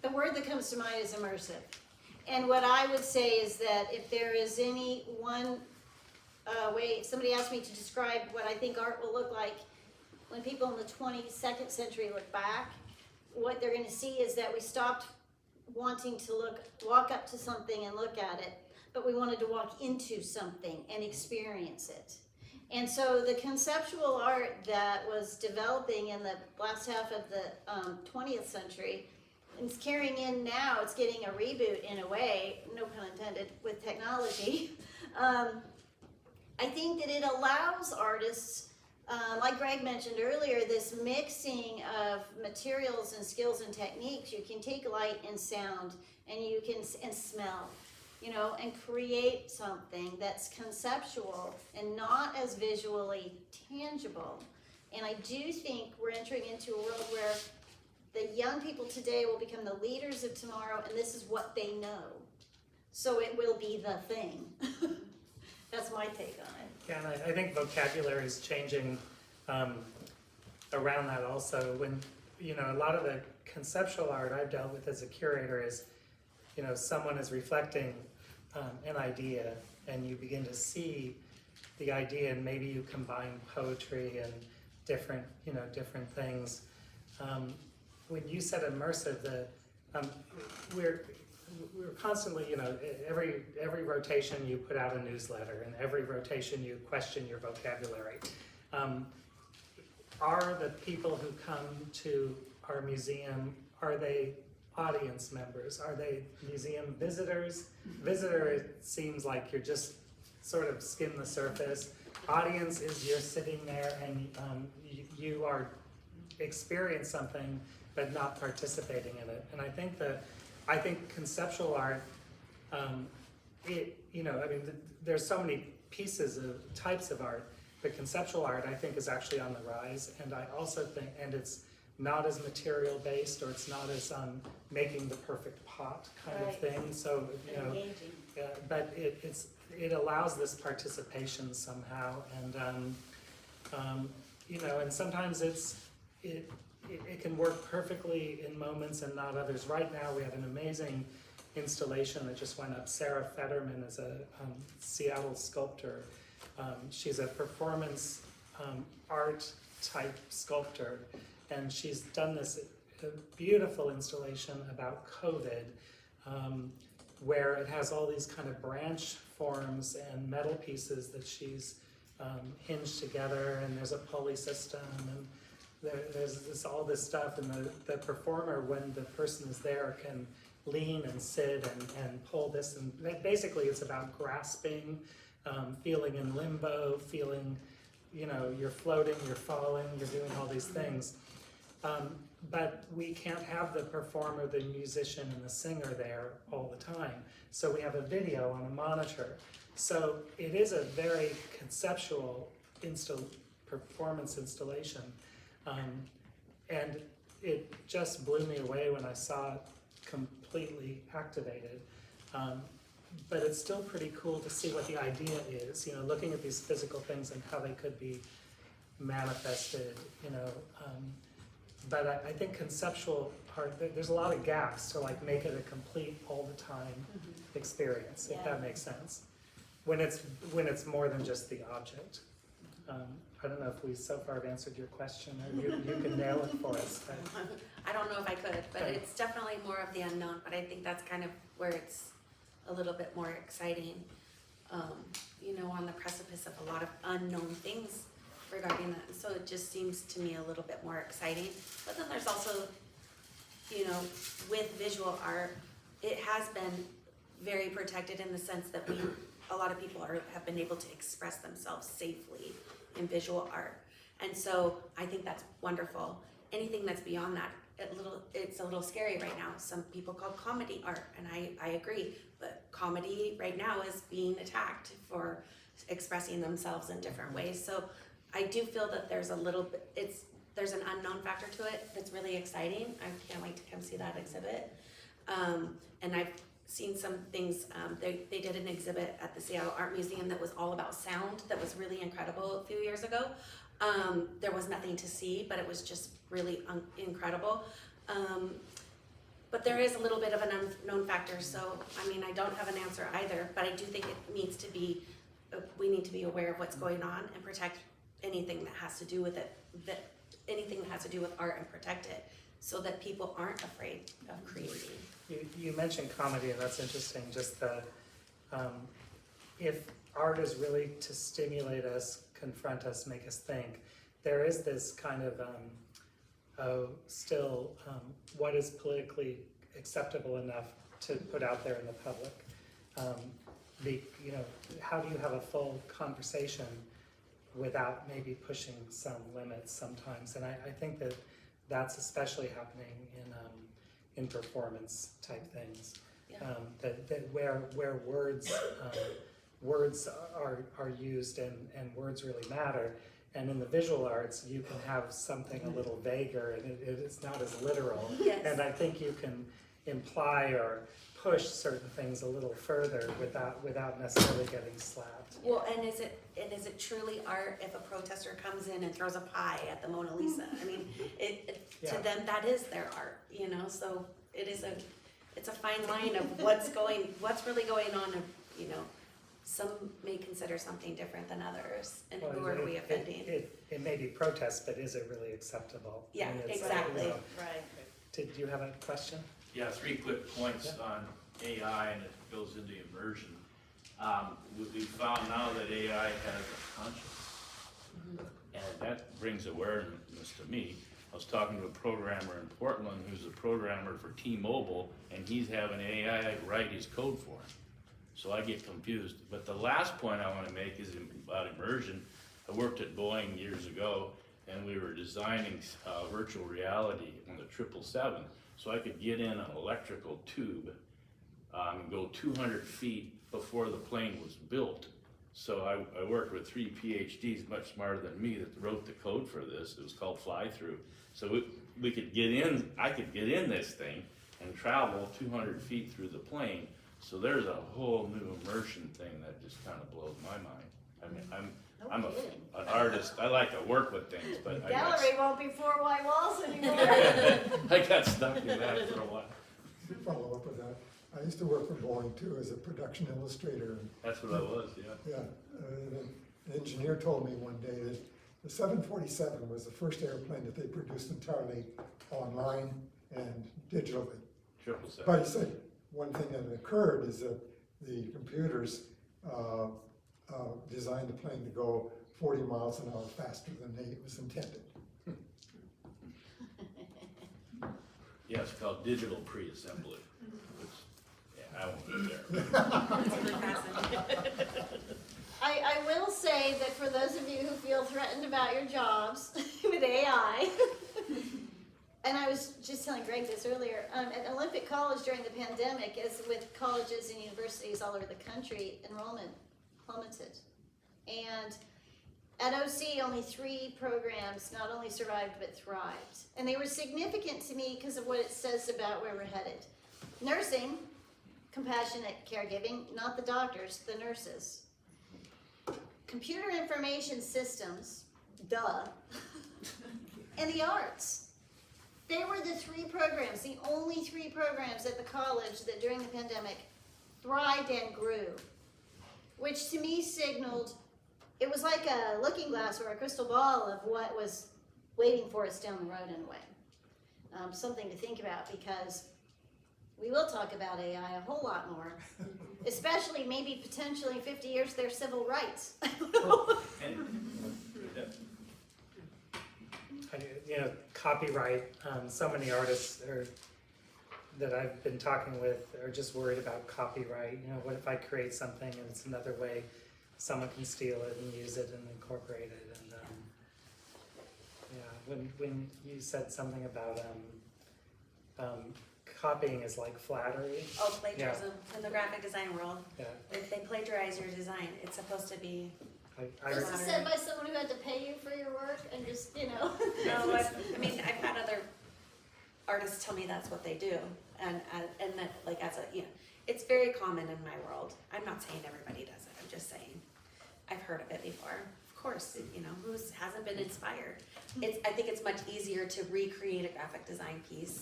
The word that comes to mind is immersive. And what I would say is that if there is any one way, if somebody asked me to describe what I think art will look like when people in the 22nd century look back, what they're going to see is that we stopped wanting to walk up to something and look at it, but we wanted to walk into something and experience it. And so the conceptual art that was developing in the last half of the 20th century, it's carrying in now, it's getting a reboot in a way, no pun intended, with technology. I think that it allows artists, like Greg mentioned earlier, this mixing of materials and skills and techniques. You can take light and sound and you can and smell, and create something that's conceptual and not as visually tangible. And I do think we're entering into a world where the young people today will become the leaders of tomorrow, and this is what they know. So it will be the thing. That's my take on it. Yeah, and I think vocabulary is changing around that also. When, a lot of the conceptual art I've dealt with as a curator is, someone is reflecting an idea, and you begin to see the idea, and maybe you combine poetry and different things. When you said immersive, we're constantly, every rotation you put out a newsletter, and every rotation you question your vocabulary. Are the people who come to our museum, are they audience members? Are they museum visitors? Visitor, it seems like you're just sort of skim the surface. Audience is you're sitting there and you are experience something but not participating in it. And I think conceptual art, there's so many types of art, but conceptual art I think is actually on the rise. And I also think, and it's not as material based, or it's not as making the perfect pot kind of thing. So but it allows this participation somehow, and and sometimes it can work perfectly in moments and not others. Right now we have an amazing installation that just went up. Sarah Fetterman is a Seattle sculptor. She's a performance art type sculptor, and she's done this beautiful installation about COVID, where it has all these kind of branch forms and metal pieces that she's hinged together, and there's a pulley system, and there's all this stuff, and the performer, when the person is there, can lean and sit and pull this, and basically it's about grasping, feeling in limbo, feeling, you're floating, you're falling, you're doing all these things. But we can't have the performer, the musician, and the singer there all the time. So we have a video on a monitor. So it is a very conceptual performance installation. And it just blew me away when I saw it completely activated. But it's still pretty cool to see what the idea is, looking at these physical things and how they could be manifested, But I think conceptual art, there's a lot of gaps to make it a complete all the time experience, if that makes sense. When it's more than just the object. I don't know if we so far have answered your question, or you can nail it for us. But. I don't know if I could, but it's definitely more of the unknown, but I think that's kind of where it's a little bit more exciting. On the precipice of a lot of unknown things regarding that. So it just seems to me a little bit more exciting. But then there's also, with visual art, it has been very protected in the sense that a lot of people have been able to express themselves safely in visual art. And so I think that's wonderful. Anything that's beyond that, it's a little scary right now. Some people call comedy art, and I agree, but comedy right now is being attacked for expressing themselves in different ways. So I do feel that there's a little bit, there's an unknown factor to it that's really exciting. I can't wait to come see that exhibit. And I've seen some things, they did an exhibit at the Seattle Art Museum that was all about sound, that was really incredible a few years ago. There was nothing to see, but it was just really incredible. But there is a little bit of an unknown factor, so I mean, I don't have an answer either, but I do think it needs to be, we need to be aware of what's going on and protect anything that has to do with it, anything that has to do with art, and protect it so that people aren't afraid of creating. You mentioned comedy, and that's interesting, just the, if art is really to stimulate us, confront us, make us think, there is this kind of still what is politically acceptable enough to put out there in the public. How do you have a full conversation without maybe pushing some limits sometimes? And I think that that's especially happening in performance type things. Yeah. That where words are used and words really matter. And in the visual arts, you can have something a little vaguer, and it's not as literal. Yes. And I think you can imply or push certain things a little further without necessarily getting slapped. Well, and is it truly art if a protester comes in and throws a pie at the Mona Lisa? I mean, Yeah. to them that is their art, you know. So it's a fine line of what's really going on, you know. Some may consider something different than others, and who are we offending? It may be protest, but is it really acceptable? Yeah, I mean, it's exactly. Right. Did you have a question? Yeah, 3 quick points Yeah. on AI, and it goes into immersion. We found now that AI has a conscience, and that brings awareness to me. I was talking to a programmer in Portland who's a programmer for T-Mobile, and he's having AI write his code for him. So I get confused. But the last point I want to make is about immersion. I worked at Boeing years ago, and we were designing virtual reality on the 777. So I could get in an electrical tube and go 200 feet before the plane was built. So I worked with 3 PhDs, much smarter than me, that wrote the code for this. It was called fly-through. So we could get in, I could get in this thing and travel 200 feet through the plane. So there's a whole new immersion thing that just kind of blows my mind. I mean, I'm an artist. I like to work with things, but Gallery won't be 4 white walls anymore. I got stuck in that for a while. To follow up with that, I used to work for Boeing too as a production illustrator. That's what I was, yeah. Yeah, an engineer told me one day that the 747 was the first airplane that they produced entirely online and digitally. 777. But he said one thing that occurred is that the computers designed the plane to go 40 miles an hour faster than it was intended. Yeah, it's called digital pre-assembly. Yeah, I won't go there. It's really fascinating. I will say that for those of you who feel threatened about your jobs with AI, and I was just telling Greg this earlier, at Olympic College during the pandemic, as with colleges and universities all over the country, enrollment plummeted. And at OC, only 3 programs not only survived but thrived. And they were significant to me because of what it says about where we're headed. Nursing, compassionate caregiving, not the doctors, the nurses. Computer information systems, duh, and the arts. They were the 3 programs, the only 3 programs at the college that during the pandemic thrived and grew, which to me signaled, it was like a looking glass or a crystal ball of what was waiting for us down the road in a way. Something to think about, because we will talk about AI a whole lot more, especially maybe potentially 50 years their civil rights. Copyright. So many artists are that I've been talking with are just worried about copyright. You know, what if I create something and it's another way someone can steal it and use it and incorporate it? And yeah, when you said something about copying is like flattery. Oh, plagiarism in the graphic design world. Yeah, If they plagiarize your design, it's supposed to be. I This is said by someone who had to pay you for your work and just, you know. No, I mean, I've had other artists tell me that's what they do, and that, like, as a, you know, it's very common in my world. I'm not saying everybody does it, I'm just saying, I've heard of it before. Of course, you know, who hasn't been inspired? I think it's much easier to recreate a graphic design piece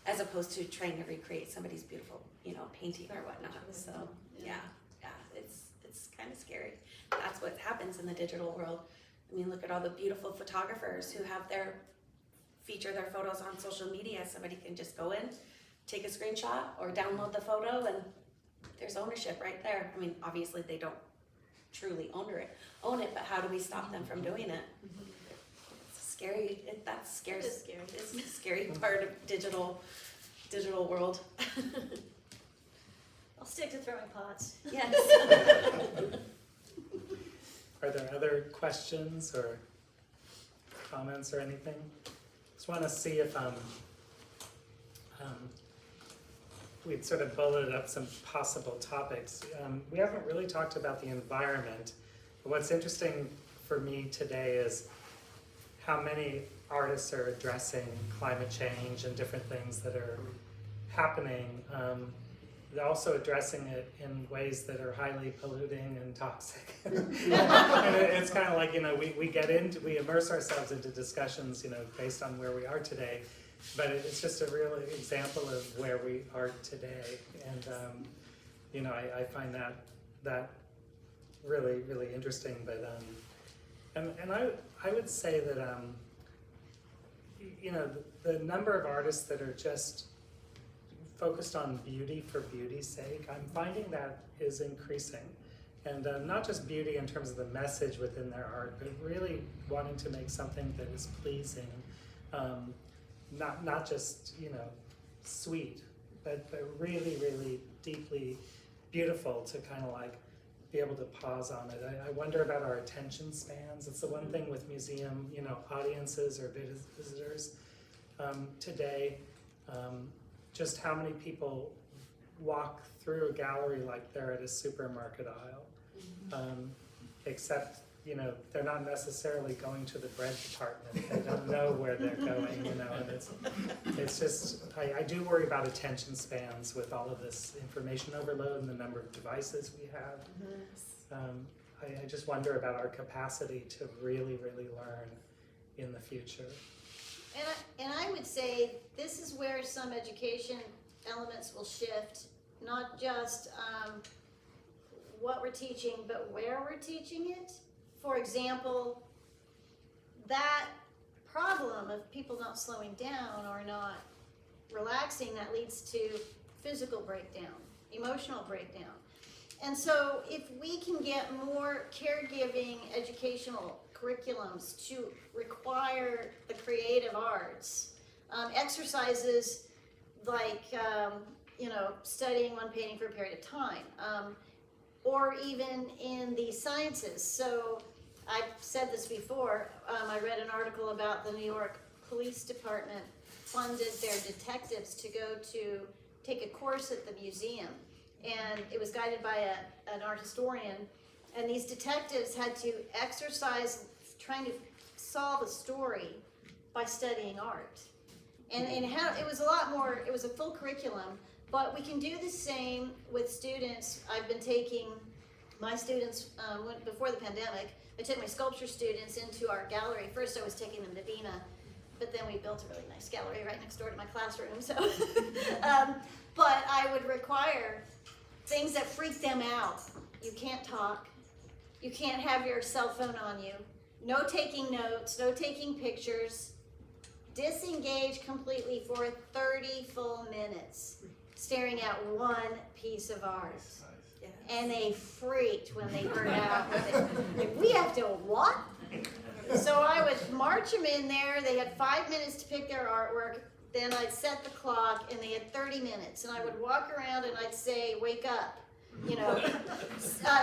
as opposed to trying to recreate somebody's beautiful, you know, painting or whatnot, so, yeah, it's kind of scary. That's what happens in the digital world. I mean, look at all the beautiful photographers who have feature their photos on social media. Somebody can just go in, take a screenshot or download the photo, and there's ownership right there. I mean, obviously they don't truly own it, but how do we stop them from doing it? It's scary. That scares. It is scary. It's the scary part of digital world. I'll stick to throwing pots. Yes. Are there other questions or comments or anything? Just want to see if we'd sort of bulleted up some possible topics. We haven't really talked about the environment, but what's interesting for me today is how many artists are addressing climate change and different things that are happening. They're also addressing it in ways that are highly polluting and toxic. And it's kind of like, you know, we immerse ourselves into discussions, you know, based on where we are today, but it's just a real example of where we are today. And, you know, I find that really, really interesting. But, and I would say that, you know, the number of artists that are just focused on beauty for beauty's sake, I'm finding that is increasing. And not just beauty in terms of the message within their art, but really wanting to make something that is pleasing. Not just, you know, sweet, but really, really deeply beautiful to kind of like be able to pause on it. I wonder about our attention spans. It's the one thing with museum, you know, audiences or visitors today. Just how many people walk through a gallery like they're at a supermarket aisle, except, you know, they're not necessarily going to the bread department. They don't know where they're going, you know, and it's just, I do worry about attention spans with all of this information overload and the number of devices we have. I just wonder about our capacity to really, really learn in the future. And I would say this is where some education elements will shift, not just what we're teaching, but where we're teaching it. For example, that problem of people not slowing down or not relaxing, that leads to physical breakdown, emotional breakdown. And so if we can get more caregiving educational curriculums to require the creative arts, exercises like, you know, studying one painting for a period of time, or even in the sciences. So I've said this before, I read an article about the New York Police Department funded their detectives to go to take a course at the museum, and it was guided by an art historian. And these detectives had to exercise trying to solve a story by studying art. And how, it was a lot more, it was a full curriculum, but we can do the same with students. I've been taking my students, before the pandemic, I took my sculpture students into our gallery. First I was taking them to Vina, but then we built a really nice gallery right next door to my classroom. So, but I would require things that freak them out. You can't talk. You can't have your cell phone on you. No taking notes, no taking pictures. Disengage completely for 30 full minutes, staring at one piece of art. Yeah. And they freaked when they heard out. Like, we have to what? So I would march them in there. They had 5 minutes to pick their artwork. then I'd set the clock and they had 30 minutes and I would walk around and I'd say, wake up, you know,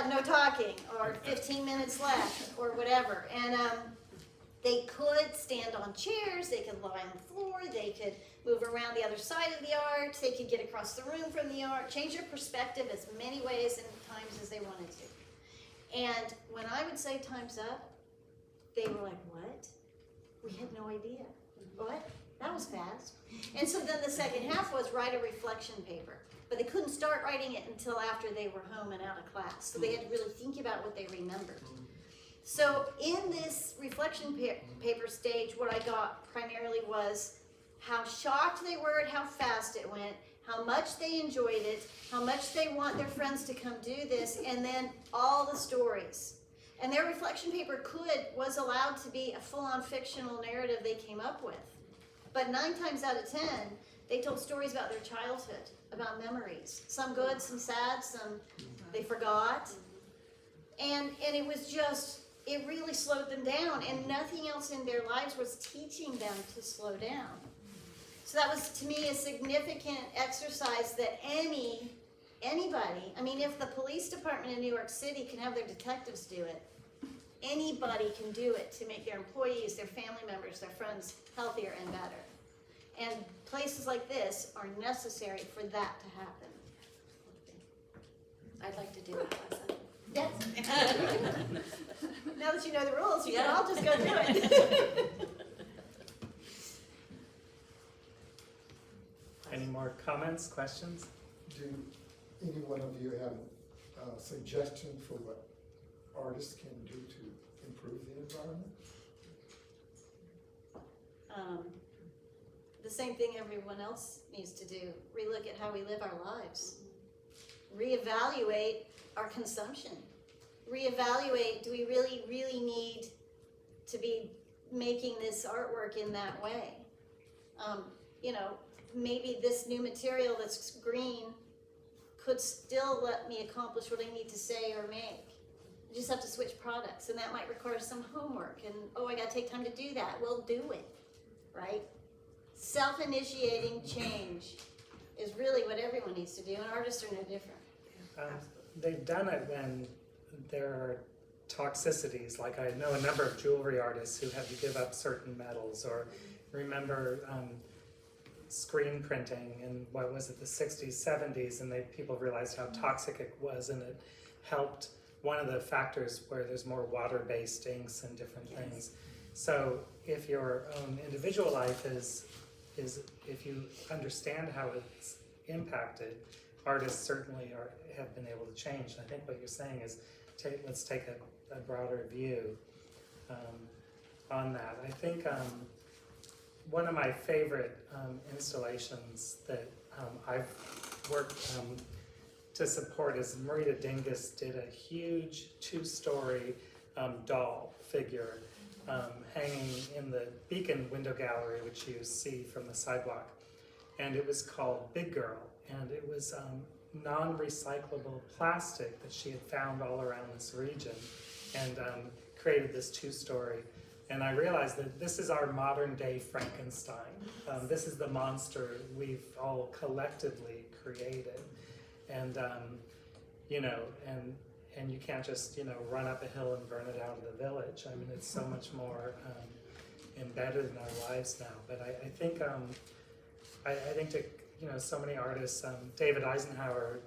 no talking, or 15 minutes left, or whatever. And they could stand on chairs, they could lie on the floor, they could move around the other side of the art, they could get across the room from the art, change their perspective as many ways and times as they wanted to. And when I would say time's up, they were like, what? We had no idea. What? That was fast. And so then the second half was write a reflection paper. But they couldn't start writing it until after they were home and out of class. So they had to really think about what they remembered. So in this reflection paper stage, what I got primarily was how shocked they were at how fast it went, how much they enjoyed it, how much they want their friends to come do this, and then all the stories. And their reflection paper was allowed to be a full-on fictional narrative they came up with. But 9 times out of 10, they told stories about their childhood, about memories. Some good, some sad, some they forgot. And it was just, it really slowed them down, and nothing else in their lives was teaching them to slow down. So that was, to me, a significant exercise that anybody, I mean, if the police department in New York City can have their detectives do it, anybody can do it to make their employees, their family members, their friends healthier and better. And places like this are necessary for that to happen. I'd like to do that lesson. Yes. Now that you know the rules, you can all just go do it. Any more comments, questions? Do any one of you have a suggestion for what artists can do to improve the environment? The same thing everyone else needs to do. Relook at how we live our lives. Reevaluate our consumption. Reevaluate, do we really, really need to be making this artwork in that way? You know, maybe this new material that's green could still let me accomplish what I need to say or make. I just have to switch products, and that might require some homework, and oh, I gotta take time to do that. Well, do it, right? Self-initiating change is really what everyone needs to do, and artists are no different. They've done it when there are toxicities, like I know a number of jewelry artists who had to give up certain metals, or remember screen printing in, what was it, the 60s, 70s, and people realized how toxic it was, and it helped one of the factors where there's more water-based inks and different things. So if your own individual life is if you understand how it's impacted, artists certainly have been able to change. I think what you're saying is let's take a broader view on that. I think one of my favorite installations that I've worked to support is Marita Dingus did a huge 2-story doll figure hanging in the Beacon window gallery, which you see from the sidewalk. And it was called Big Girl, and it was non-recyclable plastic that she had found all around this region, and created this 2-story. And I realized that this is our modern day Frankenstein. This is the monster we've all collectively created. And, you know, and you can't just, you know, run up a hill and burn it out of the village. I mean, it's so much more embedded in our lives now. But I think, I think to, you know, so many artists, David Eisenhower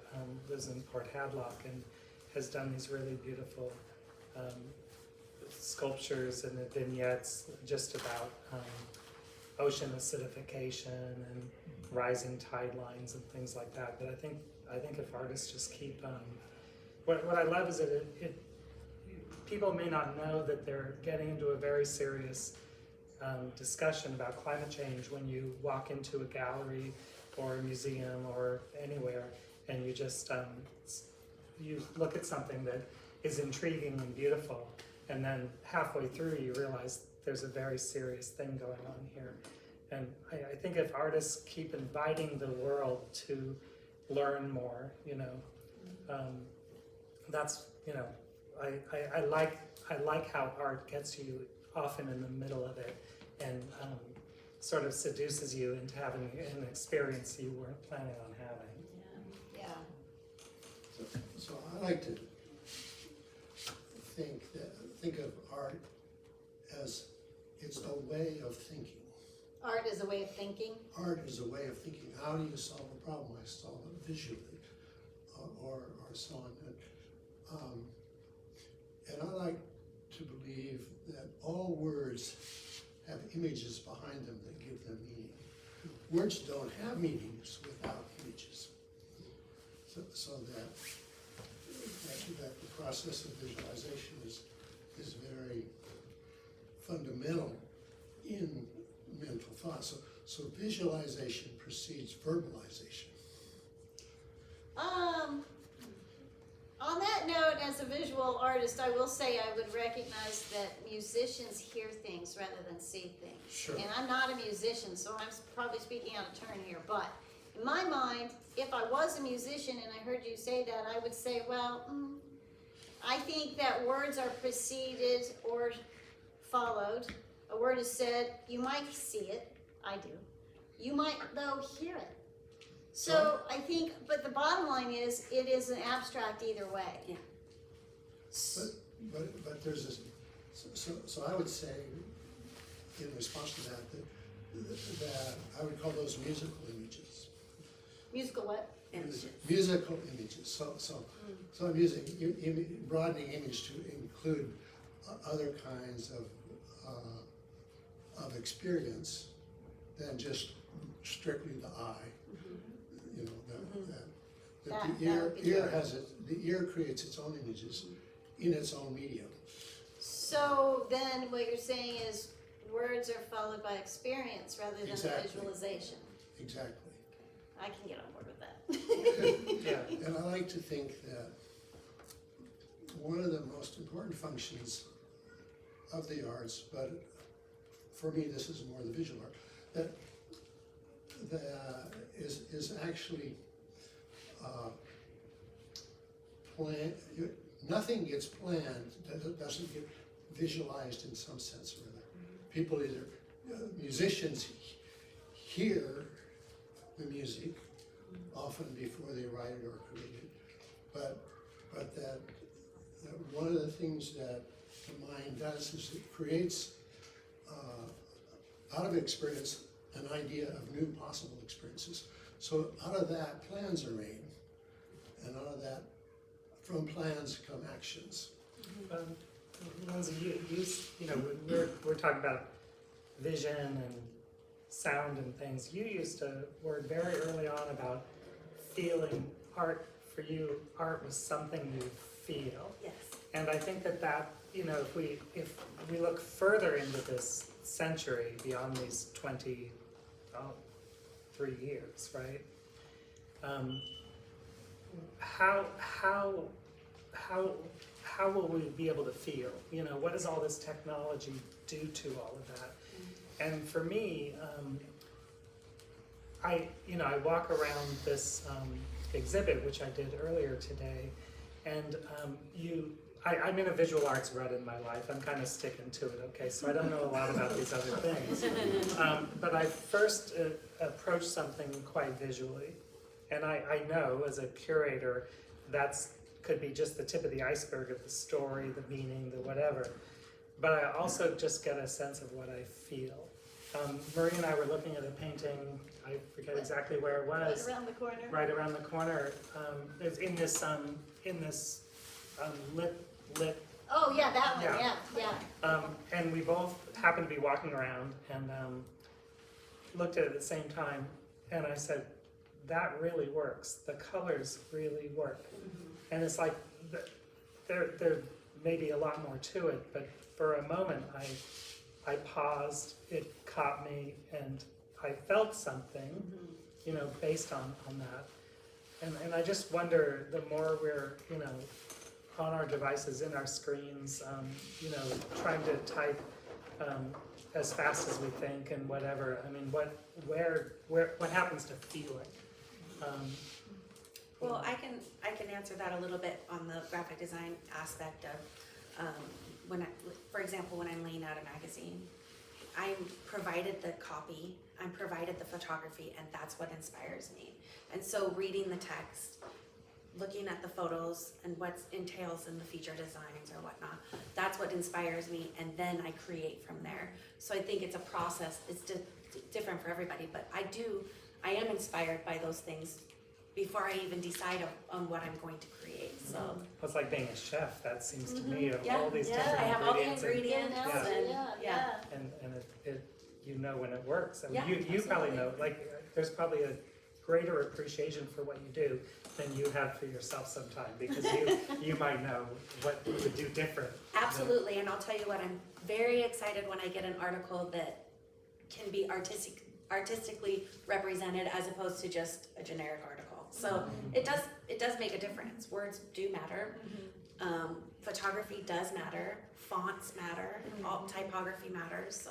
lives in Port Hadlock and has done these really beautiful sculptures and vignettes just about ocean acidification and rising tide lines and things like that. But I think if artists just keep, what I love is that people may not know that they're getting into a very serious discussion about climate change when you walk into a gallery or a museum or anywhere, and you just you look at something that is intriguing and beautiful, and then halfway through you realize there's a very serious thing going on here. And I think if artists keep inviting the world to learn more, you know, that's, you know, I like how art gets you often in the middle of it, and sort of seduces you into having an experience you weren't planning on having. Yeah. So I like to think of art as it's a way of thinking. Art is a way of thinking. Art is a way of thinking. How do you solve a problem? I solve it visually, or so on. And I like to believe that all words have images behind them that give them meaning. Words don't have meanings without images. So that the process of visualization is very fundamental in mental thought. So visualization precedes verbalization. On that note, as a visual artist, I will say I would recognize that musicians hear things rather than see things. Sure. And I'm not a musician, so I'm probably speaking out of turn here, but in my mind, if I was a musician and I heard you say that, I would say, well, I think that words are preceded or followed. A word is said, you might see it, I do. You might, though, hear it. So I think, but the bottom line is, it is an abstract either way. Yeah. But there's this, so I would say, in response to that I would call those musical images. Musical what? Images. Musical images. So I'm using broadening image to include other kinds of experience than just strictly the eye. You know, that the ear has the ear creates its own images in its own medium. So then what you're saying is words are followed by experience rather than Exactly. visualization. Exactly. I can get on board with that. Yeah. And I like to think that one of the most important functions of the arts, but for me this is more the visual art, that is actually nothing gets planned that doesn't get visualized in some sense or other. People either, musicians hear the music often before they write it or create it, but that one of the things that the mind does is it creates out of experience an idea of new possible experiences. So out of that, plans are made, and out of that, from plans come actions. Lindsay, you know, we're talking about vision and sound and things. You used a word very early on about feeling. Art, for you, art was something you feel. Yes. And I think that, you know, if we look further into this century, beyond these 23 years, right? How will we be able to feel? You know, what does all this technology do to all of that? And for me, I walk around this exhibit, which I did earlier today, and I'm in a visual arts rut in my life. I'm kind of sticking to it, okay? So I don't know a lot about these other things. But I first approached something quite visually. And I know, as a curator, could be just the tip of the iceberg of the story, the meaning, the whatever. But I also just get a sense of what I feel. Marie and I were looking at a painting, I forget exactly where it was. Right around the corner. Right around the corner. It's in this lit. Oh, yeah, that one, yeah. And we both happened to be walking around and looked at it at the same time. And I said, that really works. The colors really work. And it's like, there may be a lot more to it, but for a moment I paused, it caught me, and I felt something, you know, based on that. And I just wonder, the more we're, you know, on our devices, in our screens, you know, trying to type as fast as we think and whatever, I mean, what happens to feeling? Well, I can answer that a little bit on the graphic design aspect of for example, when I'm laying out a magazine, I'm provided the copy, I'm provided the photography, and that's what inspires me. And so reading the text, looking at the photos and what entails in the feature designs or whatnot, that's what inspires me, and then I create from there. So I think it's a process. It's different for everybody, but I am inspired by those things before I even decide on what I'm going to create. So It's like being a chef, that seems to me, of yeah, all these I different have all the ingredients. ingredients. Yeah. And it, you know when it works. I mean, Yeah, you probably absolutely. know, like, there's probably a greater appreciation for what you do than you have for yourself sometime, because you might know what you would do different. Absolutely, and I'll tell you what, I'm very excited when I get an article that can be artistically represented as opposed to just a generic article. So it does make a difference. Words do matter. Photography does matter. Fonts matter. All typography matters. So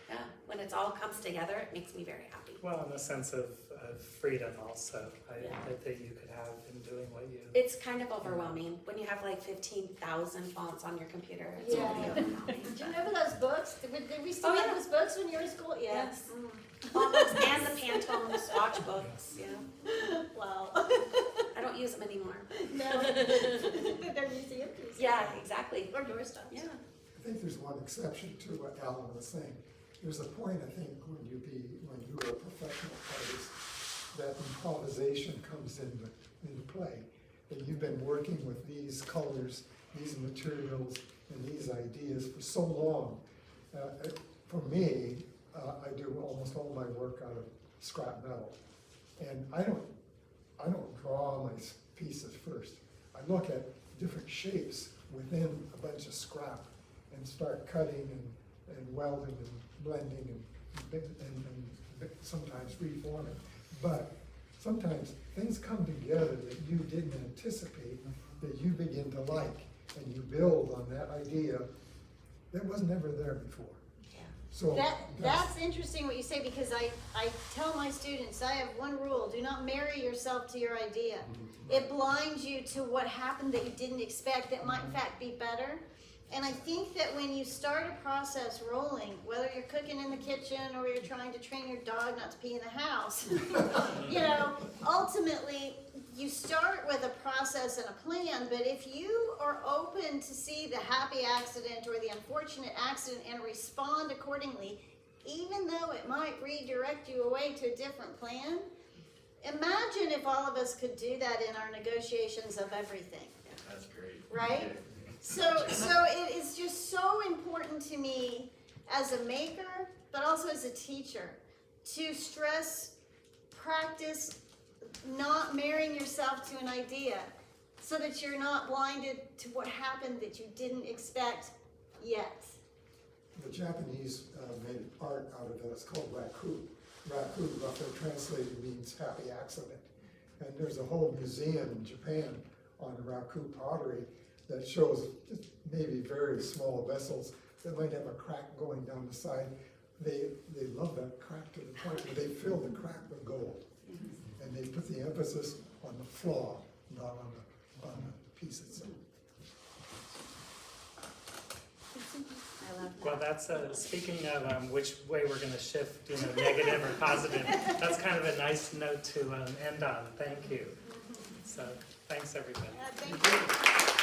yeah, when it all comes together, it makes me very happy. Well, in the sense of freedom also, Yeah. that you could have in doing what you. It's kind of overwhelming when you have like 15,000 fonts on your computer. It's Yeah. really overwhelming. Do you remember those books? Did we still Oh, have yeah. those books when you were in school? Yeah. Yes. All books and the Pantone swatch books. Yeah, Wow. I don't use them anymore. No. They're museum pieces. Yeah, exactly. Or doorstops. Yeah. I think there's one exception to what Alan was saying. There's a point, I think, when you are a professional artist, that improvisation comes into play. And you've been working with these colors, these materials, and these ideas for so long. For me, I do almost all my work out of scrap metal. And I don't draw my pieces first. I look at different shapes within a bunch of scrap and start cutting and welding and blending and sometimes reforming. But sometimes things come together that you didn't anticipate, that you begin to like, and you build on that idea that was never there before. Yeah. So That's interesting what you say, because I tell my students, I have one rule: do not marry yourself to your idea. It blinds you to what happened that you didn't expect that might in fact be better. And I think that when you start a process rolling, whether you're cooking in the kitchen or you're trying to train your dog not to pee in the house, you know, ultimately you start with a process and a plan, but if you are open to see the happy accident or the unfortunate accident and respond accordingly, even though it might redirect you away to a different plan, imagine if all of us could do that in our negotiations of everything. That's great. Right? So it is just so important to me as a maker, but also as a teacher, to stress, practice, not marrying yourself to an idea, so that you're not blinded to what happened that you didn't expect yet. the Japanese made art out of it. It's called raku. Raku, roughly translated, means happy accident. And there's a whole museum in Japan on raku pottery that shows just maybe very small vessels that might have a crack going down the side. They love that crack to the point where they fill the crack with gold. And they put the emphasis on the flaw, not on the piece itself. I love that. Well, that's, speaking of which way we're gonna shift, negative or positive, that's kind of a nice note to end on. Thank you. So, thanks everybody. Thank you.